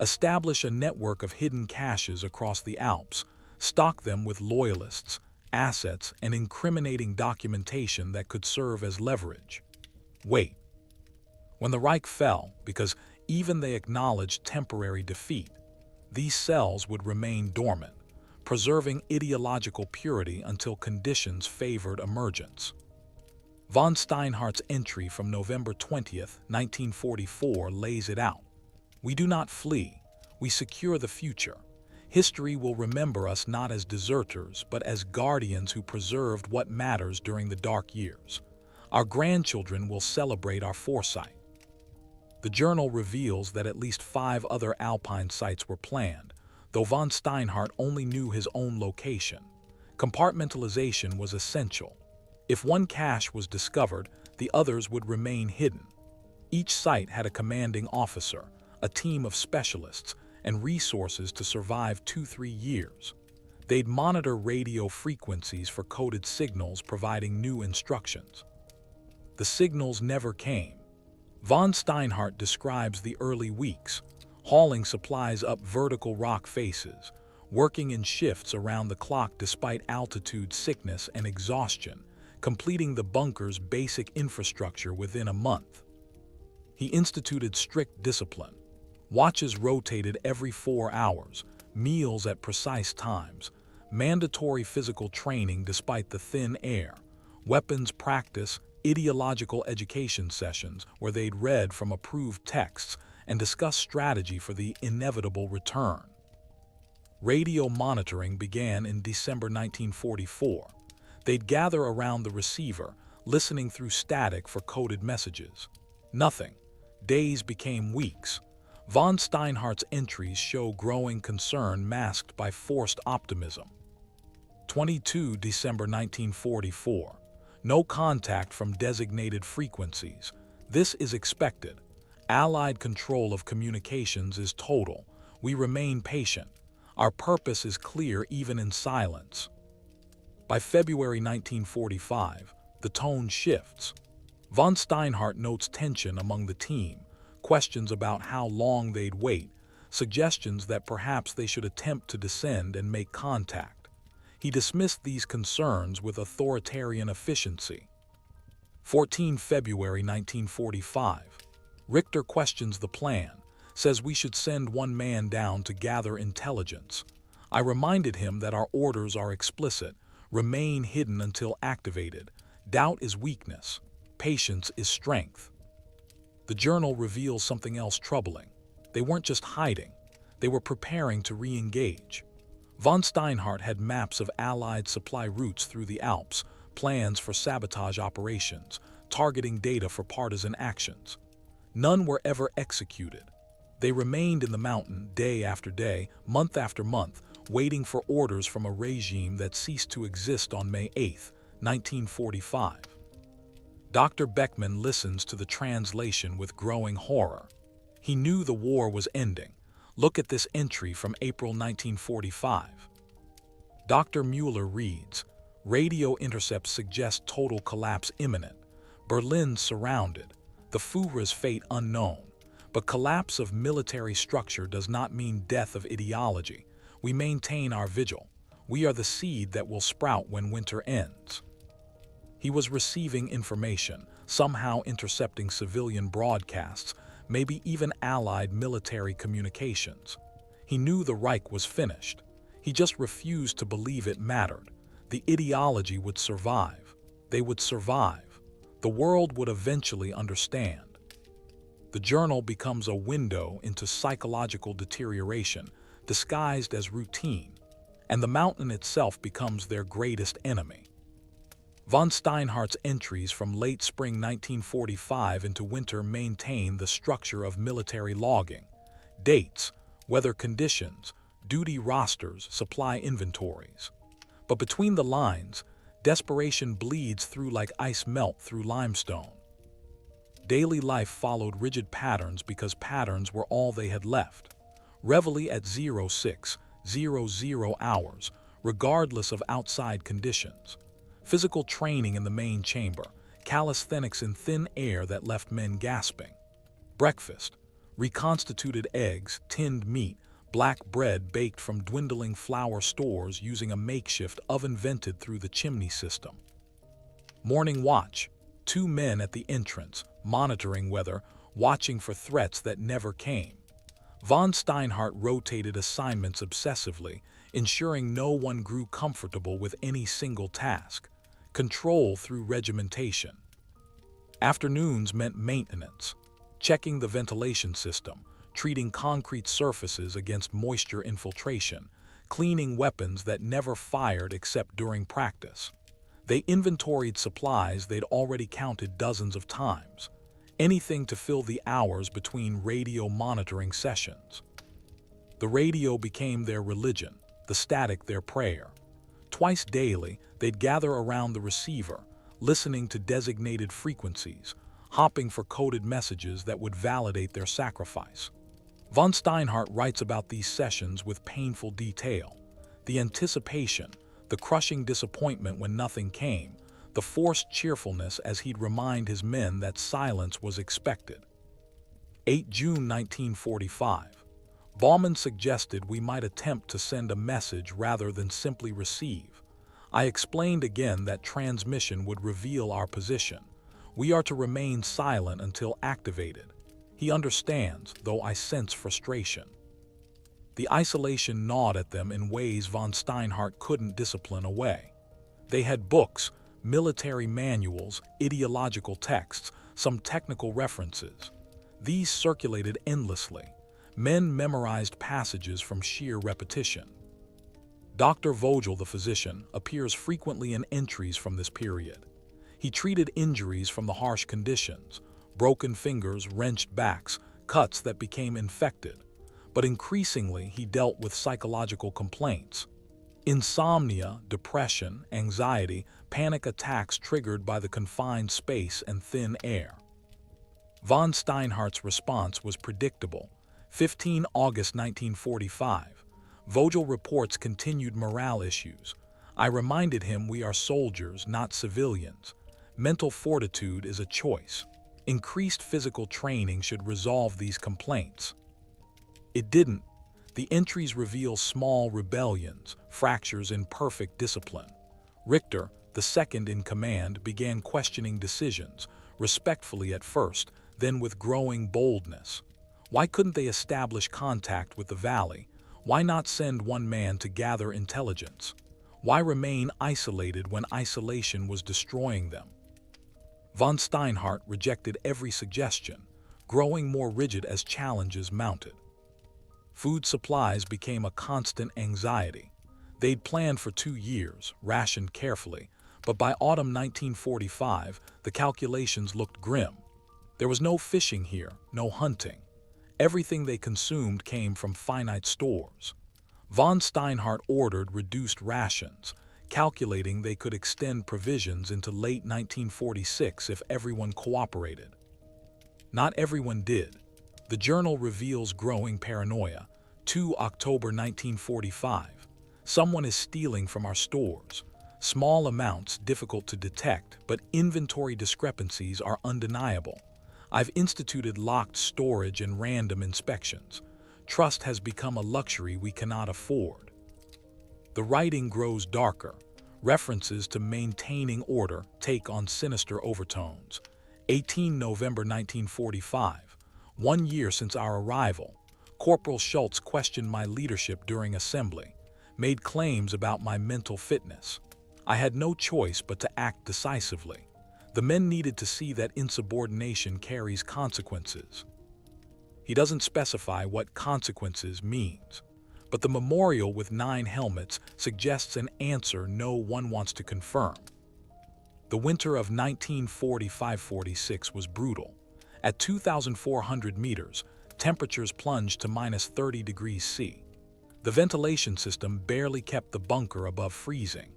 Speaker 1: establish a network of hidden caches across the Alps, stock them with loyalists, assets, and incriminating documentation that could serve as leverage. Wait. When the Reich fell, because even they acknowledged temporary defeat, these cells would remain dormant, preserving ideological purity until conditions favored emergence. Von Steinhardt's entry from November 20th, 1944 lays it out. We do not flee, we secure the future. History will remember us not as deserters, but as guardians who preserved what matters during the dark years. Our grandchildren will celebrate our foresight. The journal reveals that at least 5 other alpine sites were planned, though von Steinhardt only knew his own location. Compartmentalization was essential. If one cache was discovered, the others would remain hidden. Each site had a commanding officer, a team of specialists, and resources to survive 2-3 years. They'd monitor radio frequencies for coded signals providing new instructions. The signals never came. Von Steinhardt describes the early weeks, hauling supplies up vertical rock faces, working in shifts around the clock despite altitude sickness and exhaustion, completing the bunker's basic infrastructure within a month. He instituted strict discipline. Watches rotated every 4 hours, meals at precise times, mandatory physical training despite the thin air, weapons practice, ideological education sessions where they'd read from approved texts and discuss strategy for the inevitable return. Radio monitoring began in December 1944. They'd gather around the receiver, listening through static for coded messages. Nothing. Days became weeks. Von Steinhardt's entries show growing concern masked by forced optimism. 22 December 1944. No contact from designated frequencies. This is expected. Allied control of communications is total. We remain patient. Our purpose is clear even in silence. By February 1945, the tone shifts. Von Steinhardt notes tension among the team, questions about how long they'd wait, suggestions that perhaps they should attempt to descend and make contact. He dismissed these concerns with authoritarian efficiency. 14 February 1945. Richter questions the plan, says we should send one man down to gather intelligence. I reminded him that our orders are explicit, remain hidden until activated. Doubt is weakness. Patience is strength. The journal reveals something else troubling. They weren't just hiding. They were preparing to re-engage. Von Steinhardt had maps of Allied supply routes through the Alps, plans for sabotage operations, targeting data for partisan actions. None were ever executed. They remained in the mountain day after day, month after month, waiting for orders from a regime that ceased to exist on May 8, 1945. Dr. Beckman listens to the translation with growing horror. He knew the war was ending. Look at this entry from April 1945. Dr. Mueller reads, radio intercepts suggest total collapse imminent. Berlin surrounded. The Führer's fate unknown. But collapse of military structure does not mean death of ideology. We maintain our vigil. We are the seed that will sprout when winter ends. He was receiving information, somehow intercepting civilian broadcasts, maybe even Allied military communications. He knew the Reich was finished. He just refused to believe it mattered. The ideology would survive. They would survive. The world would eventually understand. The journal becomes a window into psychological deterioration, disguised as routine, and the mountain itself becomes their greatest enemy. Von Steinhardt's entries from late spring 1945 into winter maintain the structure of military logging: dates, weather conditions, duty rosters, supply inventories. But between the lines, desperation bleeds through like ice melt through limestone. Daily life followed rigid patterns because patterns were all they had left. Reveille at 0600 hours, regardless of outside conditions. Physical training in the main chamber, calisthenics in thin air that left men gasping. Breakfast, reconstituted eggs, tinned meat, black bread baked from dwindling flour stores using a makeshift oven vented through the chimney system. Morning watch, 2 men at the entrance, monitoring weather, watching for threats that never came. Von Steinhardt rotated assignments obsessively, ensuring no one grew comfortable with any single task. Control through regimentation. Afternoons meant maintenance, checking the ventilation system, treating concrete surfaces against moisture infiltration, cleaning weapons that never fired except during practice. They inventoried supplies they'd already counted dozens of times. Anything to fill the hours between radio monitoring sessions. The radio became their religion, the static their prayer. Twice daily, they'd gather around the receiver, listening to designated frequencies, hopping for coded messages that would validate their sacrifice. Von Steinhardt writes about these sessions with painful detail. The anticipation, the crushing disappointment when nothing came, the forced cheerfulness as he'd remind his men that silence was expected. 8 June 1945. Baumann suggested we might attempt to send a message rather than simply receive. I explained again that transmission would reveal our position. We are to remain silent until activated. He understands, though I sense frustration. The isolation gnawed at them in ways von Steinhardt couldn't discipline away. They had books, military manuals, ideological texts, some technical references. These circulated endlessly. Men memorized passages from sheer repetition. Dr. Vogel, the physician, appears frequently in entries from this period. He treated injuries from the harsh conditions, broken fingers, wrenched backs, cuts that became infected. But increasingly, he dealt with psychological complaints. Insomnia, depression, anxiety, panic attacks triggered by the confined space and thin air. Von Steinhardt's response was predictable. 15 August 1945. Vogel reports continued morale issues. I reminded him we are soldiers, not civilians. Mental fortitude is a choice. Increased physical training should resolve these complaints. It didn't. The entries reveal small rebellions, fractures in perfect discipline. Richter, the second in command, began questioning decisions, respectfully at first, then with growing boldness. Why couldn't they establish contact with the valley? Why not send one man to gather intelligence? Why remain isolated when isolation was destroying them? Von Steinhardt rejected every suggestion, growing more rigid as challenges mounted. Food supplies became a constant anxiety. They'd planned for 2 years, rationed carefully, but by autumn 1945, the calculations looked grim. There was no fishing here, no hunting. Everything they consumed came from finite stores. Von Steinhardt ordered reduced rations, calculating they could extend provisions into late 1946 if everyone cooperated. Not everyone did. The journal reveals growing paranoia. 2 October 1945. Someone is stealing from our stores. Small amounts difficult to detect, but inventory discrepancies are undeniable. I've instituted locked storage and random inspections. Trust has become a luxury we cannot afford. The writing grows darker. References to maintaining order take on sinister overtones. 18 November 1945. 1 year since our arrival. Corporal Schultz questioned my leadership during assembly, made claims about my mental fitness. I had no choice but to act decisively. The men needed to see that insubordination carries consequences. He doesn't specify what consequences means, but the memorial with 9 helmets suggests an answer no one wants to confirm. The winter of 1945-46 was brutal. At 2,400 meters, temperatures plunged to -30 degrees C. The ventilation system barely kept the bunker above freezing.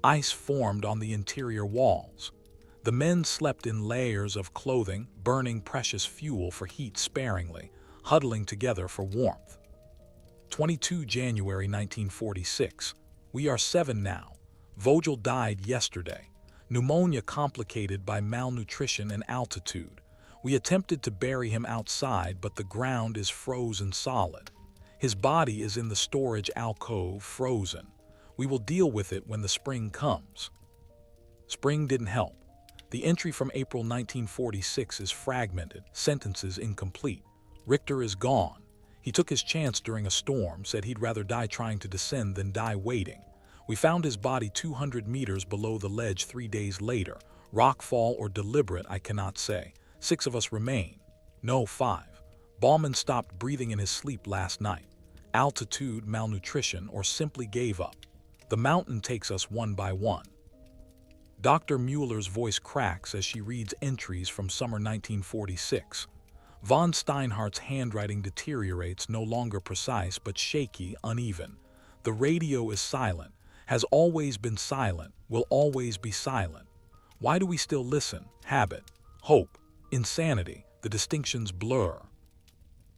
Speaker 1: Ice formed on the interior walls. The men slept in layers of clothing, burning precious fuel for heat sparingly, huddling together for warmth. 22 January 1946. We are 7 now. Vogel died yesterday. Pneumonia complicated by malnutrition and altitude. We attempted to bury him outside, but the ground is frozen solid. His body is in the storage alcove, frozen. We will deal with it when the spring comes. Spring didn't help. The entry from April 1946 is fragmented, sentences incomplete. Richter is gone. He took his chance during a storm, said he'd rather die trying to descend than die waiting. We found his body 200 meters below the ledge 3 days later. Rockfall or deliberate, I cannot say. 6 of us remain. No, 5. Baumann stopped breathing in his sleep last night. Altitude, malnutrition, or simply gave up. The mountain takes us one by one. Dr. Mueller's voice cracks as she reads entries from summer 1946. Von Steinhardt's handwriting deteriorates, no longer precise but shaky, uneven. The radio is silent, has always been silent, will always be silent. Why do we still listen? Habit, hope, insanity, the distinctions blur.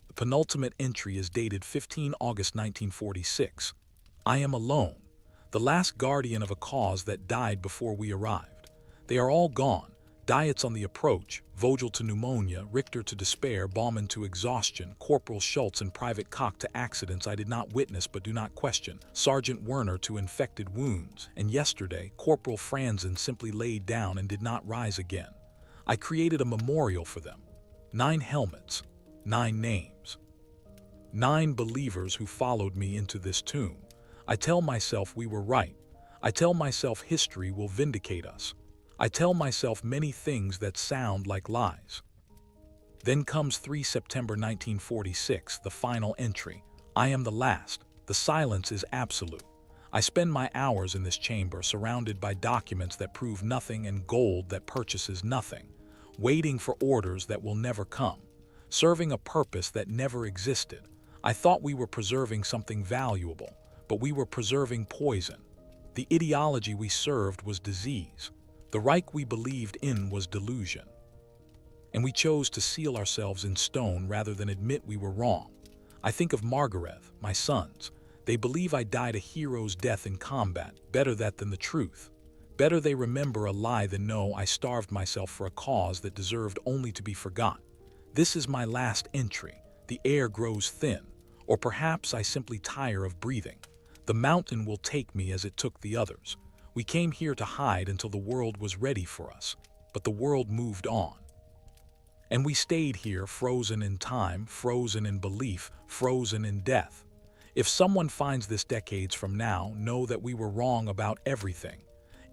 Speaker 1: The penultimate entry is dated 15 August 1946. I am alone, the last guardian of a cause that died before we arrived. They are all gone. Diets on the approach, Vogel to pneumonia, Richter to despair, Baumann to exhaustion, Corporal Schultz and Private Koch to accidents I did not witness but do not question, Sergeant Werner to infected wounds, and yesterday, Corporal Franzen simply laid down and did not rise again. I created a memorial for them. 9 helmets, 9 names. 9 believers who followed me into this tomb. I tell myself we were right. I tell myself history will vindicate us. I tell myself many things that sound like lies. Then comes 3 September 1946, the final entry. I am the last. The silence is absolute. I spend my hours in this chamber surrounded by documents that prove nothing and gold that purchases nothing, waiting for orders that will never come, serving a purpose that never existed. I thought we were preserving something valuable, but we were preserving poison. The ideology we served was disease. The Reich we believed in was delusion. And we chose to seal ourselves in stone rather than admit we were wrong. I think of Margaret, my sons. They believe I died a hero's death in combat. Better that than the truth. Better they remember a lie than know I starved myself for a cause that deserved only to be forgot. This is my last entry. The air grows thin. Or perhaps I simply tire of breathing. The mountain will take me as it took the others. We came here to hide until the world was ready for us. But the world moved on. And we stayed here, frozen in time, frozen in belief, frozen in death. If someone finds this decades from now, know that we were wrong about everything.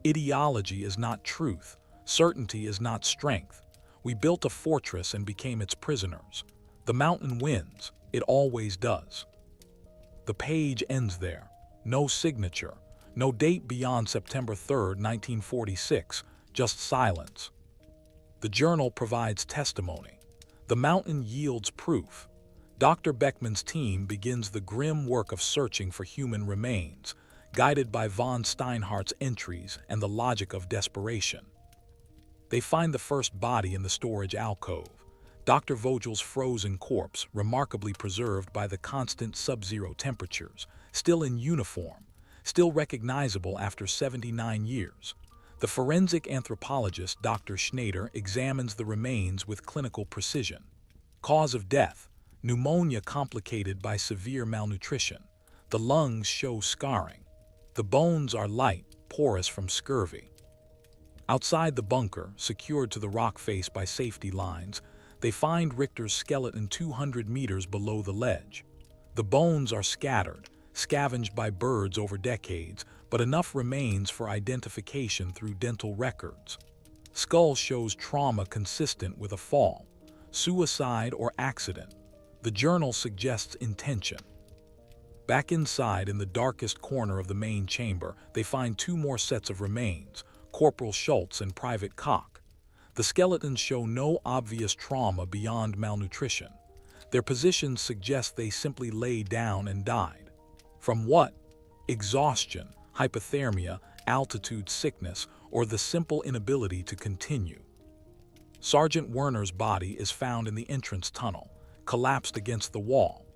Speaker 1: Ideology is not truth. Certainty is not strength. We built a fortress and became its prisoners. The mountain wins. It always does. The page ends there. No signature. No date beyond September 3rd, 1946. Just silence. The journal provides testimony. The mountain yields proof. Dr. Beckman's team begins the grim work of searching for human remains, guided by von Steinhardt's entries and the logic of desperation. They find the first body in the storage alcove, Dr. Vogel's frozen corpse, remarkably preserved by the constant sub-zero temperatures, still in uniform, still recognizable after 79 years. The forensic anthropologist Dr. Schneider examines the remains with clinical precision. Cause of death: pneumonia complicated by severe malnutrition. The lungs show scarring. The bones are light, porous from scurvy. Outside the bunker, secured to the rock face by safety lines, they find Richter's skeleton 200 meters below the ledge. The bones are scattered, scavenged by birds over decades, but enough remains for identification through dental records. Skull shows trauma consistent with a fall, suicide or accident. The journal suggests intention. Back inside, in the darkest corner of the main chamber, they find two more sets of remains, Corporal Schultz and Private Koch. The skeletons show no obvious trauma beyond malnutrition. Their positions suggest they simply lay down and died. From what? Exhaustion, hypothermia, altitude sickness, or the simple inability to continue. Sergeant Werner's body is found in the entrance tunnel, collapsed against the wall.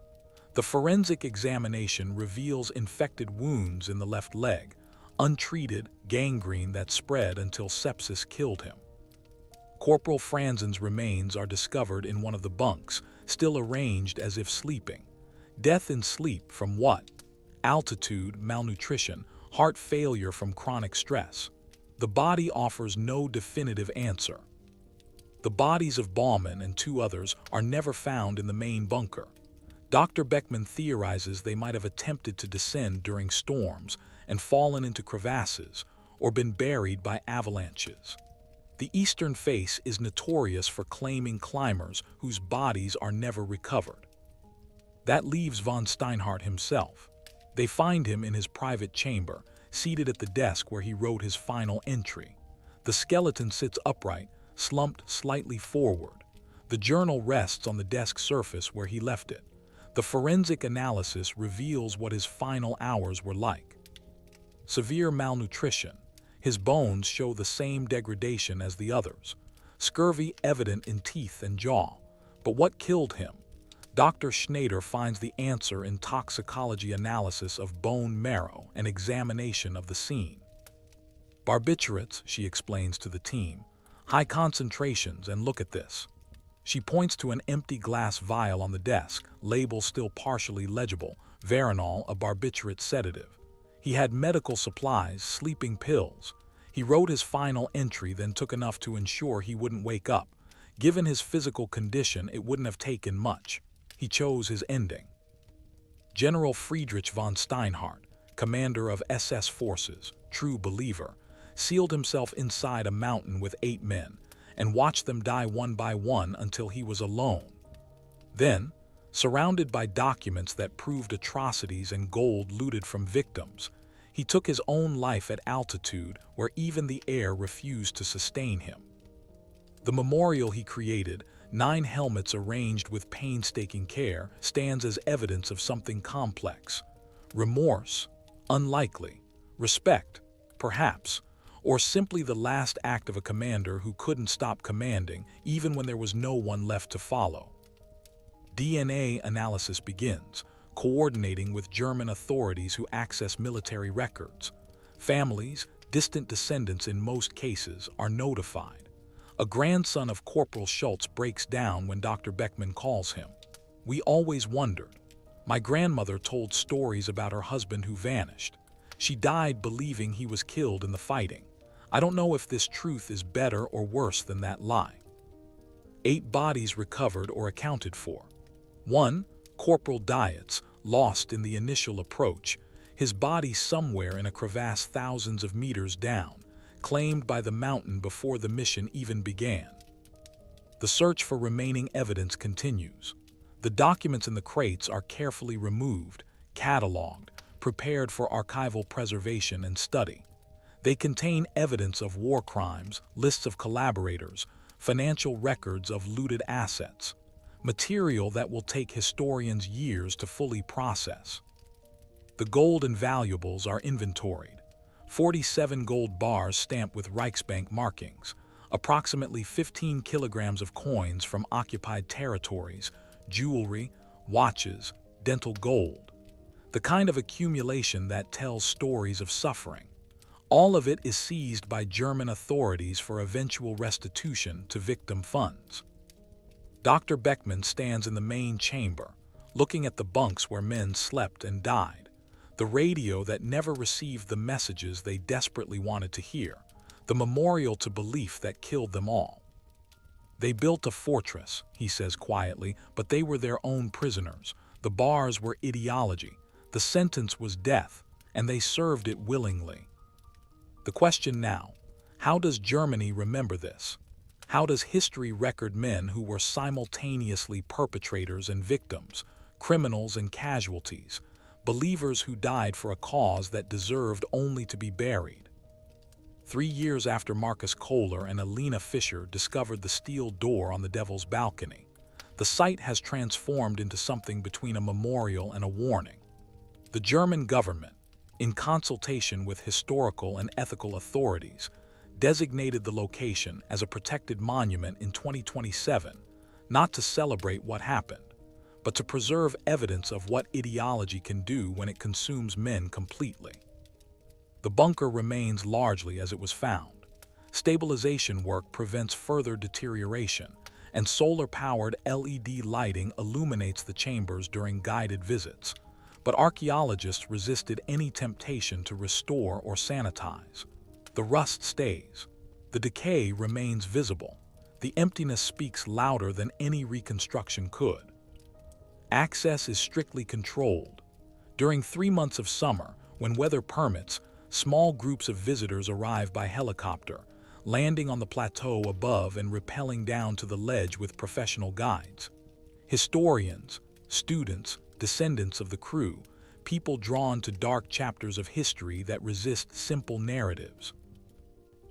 Speaker 1: The forensic examination reveals infected wounds in the left leg, untreated gangrene that spread until sepsis killed him. Corporal Franzen's remains are discovered in one of the bunks, still arranged as if sleeping. Death in sleep from what? Altitude, malnutrition, heart failure from chronic stress. The body offers no definitive answer. The bodies of Baumann and two others are never found in the main bunker. Dr. Beckman theorizes they might have attempted to descend during storms and fallen into crevasses or been buried by avalanches. The eastern face is notorious for claiming climbers whose bodies are never recovered. That leaves von Steinhardt himself. They find him in his private chamber, seated at the desk where he wrote his final entry. The skeleton sits upright, slumped slightly forward. The journal rests on the desk surface where he left it. The forensic analysis reveals what his final hours were like. Severe malnutrition. His bones show the same degradation as the others. Scurvy evident in teeth and jaw. But what killed him? Dr. Schneider finds the answer in toxicology analysis of bone marrow and examination of the scene. Barbiturates, she explains to the team. High concentrations, and look at this. She points to an empty glass vial on the desk, label still partially legible, Veronal, a barbiturate sedative. He had medical supplies, sleeping pills. He wrote his final entry, then took enough to ensure he wouldn't wake up. Given his physical condition, it wouldn't have taken much. He chose his ending. General Friedrich von Steinhardt, commander of SS forces, true believer, sealed himself inside a mountain with 8 men and watched them die one by one until he was alone. Then, surrounded by documents that proved atrocities and gold looted from victims, He took his own life at altitude where even the air refused to sustain him. The memorial he created, 9 helmets arranged with painstaking care, stands as evidence of something complex. Remorse? Unlikely. Respect? Perhaps. Or simply the last act of a commander who couldn't stop commanding, even when there was no one left to follow. DNA analysis begins, coordinating with German authorities who access military records. Families, distant descendants in most cases, are notified. A grandson of Corporal Schultz breaks down when Dr. Beckman calls him. "We always wondered. My grandmother told stories about her husband who vanished. She died believing he was killed in the fighting. I don't know if this truth is better or worse than that lie." 8 bodies recovered or accounted for. 1. Corporal Dietz, lost in the initial approach, his body somewhere in a crevasse thousands of meters down, claimed by the mountain before the mission even began. The search for remaining evidence continues. The documents in the crates are carefully removed, cataloged, prepared for archival preservation and study. They contain evidence of war crimes, lists of collaborators, financial records of looted assets, material that will take historians years to fully process. The gold and valuables are inventoried. 47 gold bars stamped with Reichsbank markings, approximately 15 kilograms of coins from occupied territories, jewelry, watches, dental gold. The kind of accumulation that tells stories of suffering. All of it is seized by German authorities for eventual restitution to victim funds. Dr. Beckman stands in the main chamber, looking at the bunks where men slept and died, the radio that never received the messages they desperately wanted to hear, the memorial to belief that killed them all. "They built a fortress," he says quietly, "but they were their own prisoners. The bars were ideology, the sentence was death, and they served it willingly." The question now, how does Germany remember this? How does history record men who were simultaneously perpetrators and victims, criminals and casualties, believers who died for a cause that deserved only to be buried? 3 years after Marcus Kohler and Alina Fischer discovered the steel door on the Devil's Balcony, the site has transformed into something between a memorial and a warning. The German government, in consultation with historical and ethical authorities, designated the location as a protected monument in 2027, not to celebrate what happened, but to preserve evidence of what ideology can do when it consumes men completely. The bunker remains largely as it was found. Stabilization work prevents further deterioration, and solar-powered LED lighting illuminates the chambers during guided visits. But archaeologists resisted any temptation to restore or sanitize. The rust stays. The decay remains visible. The emptiness speaks louder than any reconstruction could. Access is strictly controlled. During 3 months of summer, when weather permits, small groups of visitors arrive by helicopter, landing on the plateau above and rappelling down to the ledge with professional guides. Historians, students, descendants of the crew, people drawn to dark chapters of history that resist simple narratives.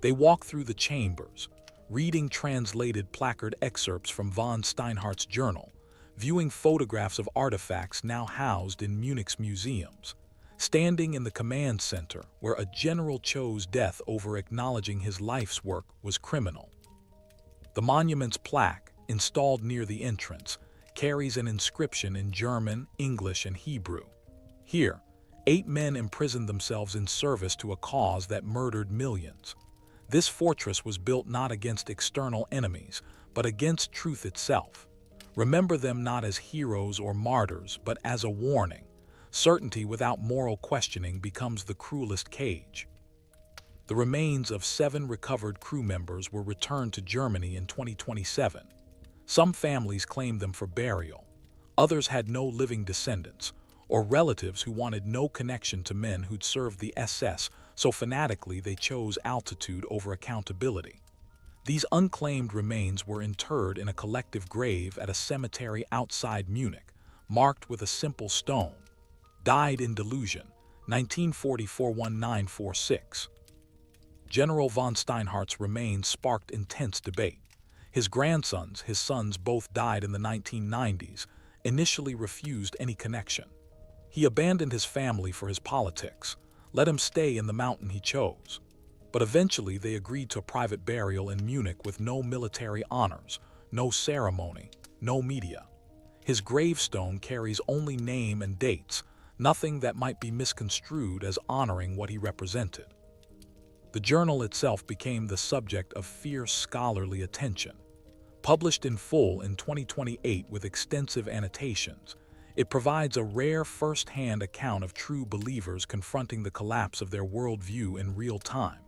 Speaker 1: They walk through the chambers, reading translated placard excerpts from von Steinhardt's journal, viewing photographs of artifacts now housed in Munich's museums, standing in the command center where a general chose death over acknowledging his life's work was criminal. The monument's plaque, installed near the entrance, carries an inscription in German, English, and Hebrew. Here, 8 men imprisoned themselves in service to a cause that murdered millions. This fortress was built not against external enemies, but against truth itself. Remember them not as heroes or martyrs, but as a warning. Certainty without moral questioning becomes the cruelest cage. The remains of 7 recovered crew members were returned to Germany in 2027. Some families claimed them for burial. Others had no living descendants, or relatives who wanted no connection to men who'd served the SS, so fanatically they chose altitude over accountability. These unclaimed remains were interred in a collective grave at a cemetery outside Munich, marked with a simple stone. Died in delusion, 1944-1946. General von Steinhardt's remains sparked intense debate. His grandsons, his sons both died in the 1990s, initially refused any connection. He abandoned his family for his politics, let him stay in the mountain he chose. But eventually they agreed to a private burial in Munich with no military honors, no ceremony, no media. His gravestone carries only name and dates, nothing that might be misconstrued as honoring what he represented. The journal itself became the subject of fierce scholarly attention. Published in full in 2028 with extensive annotations, it provides a rare first-hand account of true believers confronting the collapse of their worldview in real time.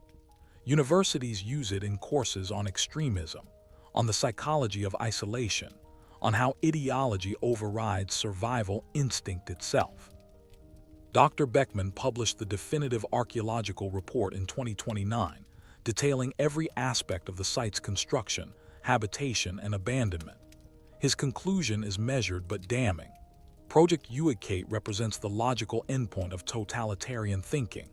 Speaker 1: Universities use it in courses on extremism, on the psychology of isolation, on how ideology overrides survival instinct itself. Dr. Beckman published the definitive archaeological report in 2029, detailing every aspect of the site's construction, habitation, and abandonment. His conclusion is measured but damning. Project Uigkeit represents the logical endpoint of totalitarian thinking,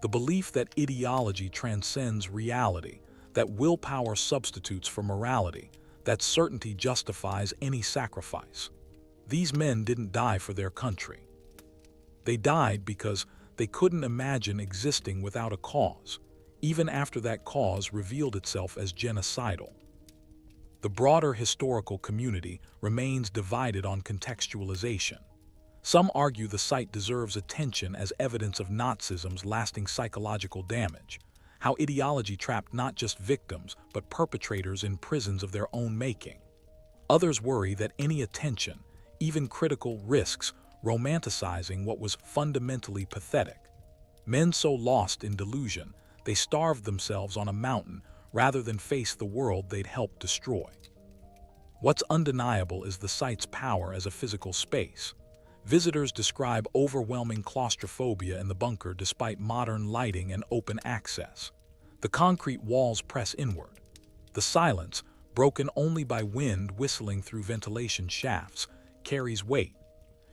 Speaker 1: the belief that ideology transcends reality, that willpower substitutes for morality, that certainty justifies any sacrifice. These men didn't die for their country. They died because they couldn't imagine existing without a cause, even after that cause revealed itself as genocidal. The broader historical community remains divided on contextualization. Some argue the site deserves attention as evidence of Nazism's lasting psychological damage, how ideology trapped not just victims but perpetrators in prisons of their own making. Others worry that any attention, even critical, risks romanticizing what was fundamentally pathetic. Men so lost in delusion, they starved themselves on a mountain rather than face the world they'd helped destroy. What's undeniable is the site's power as a physical space. Visitors describe overwhelming claustrophobia in the bunker despite modern lighting and open access. The concrete walls press inward. The silence, broken only by wind whistling through ventilation shafts, carries weight.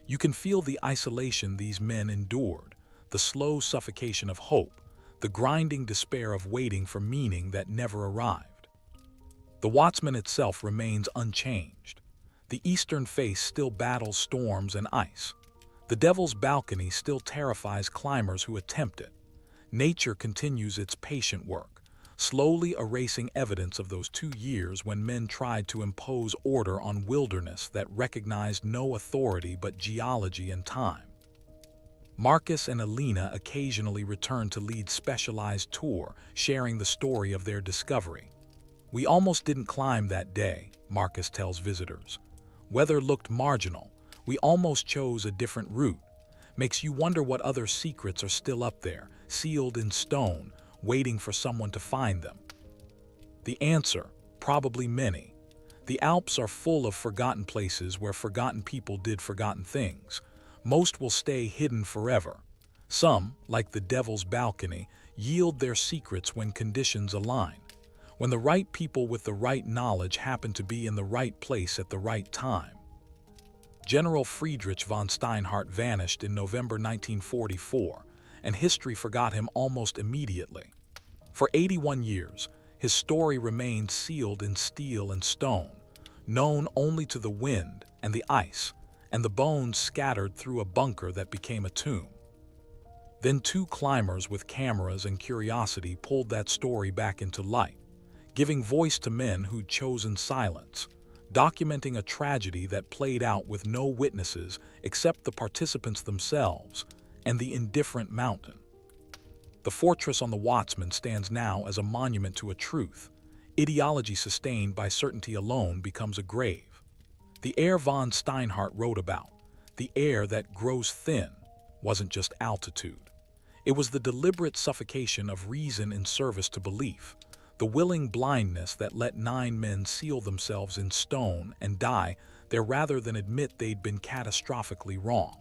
Speaker 1: You can feel the isolation these men endured, the slow suffocation of hope, the grinding despair of waiting for meaning that never arrived. The Watchman itself remains unchanged. The eastern face still battles storms and ice. The Devil's Balcony still terrifies climbers who attempt it. Nature continues its patient work, slowly erasing evidence of those 2 years when men tried to impose order on wilderness that recognized no authority but geology and time. Marcus and Alina occasionally return to lead specialized tour, sharing the story of their discovery. "We almost didn't climb that day," Marcus tells visitors. "Weather looked marginal. We almost chose a different route." Makes you wonder what other secrets are still up there, sealed in stone, waiting for someone to find them. The answer, probably many. The Alps are full of forgotten places where forgotten people did forgotten things. Most will stay hidden forever. Some, like the Devil's Balcony, yield their secrets when conditions align, when the right people with the right knowledge happen to be in the right place at the right time. General Friedrich von Steinhardt vanished in November 1944, and history forgot him almost immediately. For 81 years, his story remained sealed in steel and stone, known only to the wind and the ice, and the bones scattered through a bunker that became a tomb. Then 2 climbers with cameras and curiosity pulled that story back into light, giving voice to men who'd chosen silence, documenting a tragedy that played out with no witnesses except the participants themselves and the indifferent mountain. The fortress on the Watchman stands now as a monument to a truth. Ideology sustained by certainty alone becomes a grave. The air von Steinhardt wrote about, the air that grows thin, wasn't just altitude. It was the deliberate suffocation of reason in service to belief, the willing blindness that let 9 men seal themselves in stone and die there rather than admit they'd been catastrophically wrong.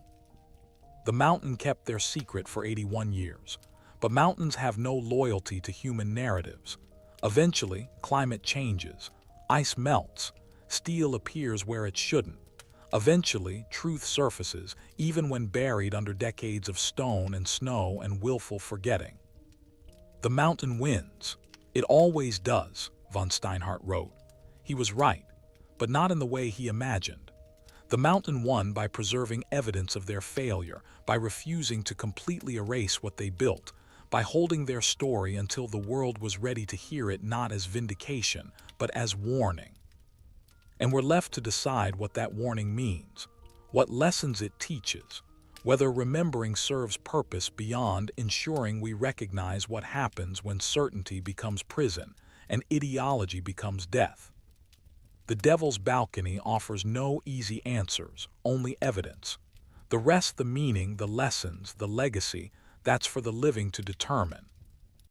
Speaker 1: The mountain kept their secret for 81 years, but mountains have no loyalty to human narratives. Eventually, climate changes, ice melts, steel appears where it shouldn't. Eventually, truth surfaces, even when buried under decades of stone and snow and willful forgetting. The mountain wins. It always does, von Steinhardt wrote. He was right, but not in the way he imagined. The mountain won by preserving evidence of their failure, by refusing to completely erase what they built, by holding their story until the world was ready to hear it not as vindication, but as warning. And we're left to decide what that warning means, what lessons it teaches, whether remembering serves purpose beyond ensuring we recognize what happens when certainty becomes prison and ideology becomes death. The Devil's Balcony offers no easy answers, only evidence. The rest, the meaning, the lessons, the legacy, that's for the living to determine.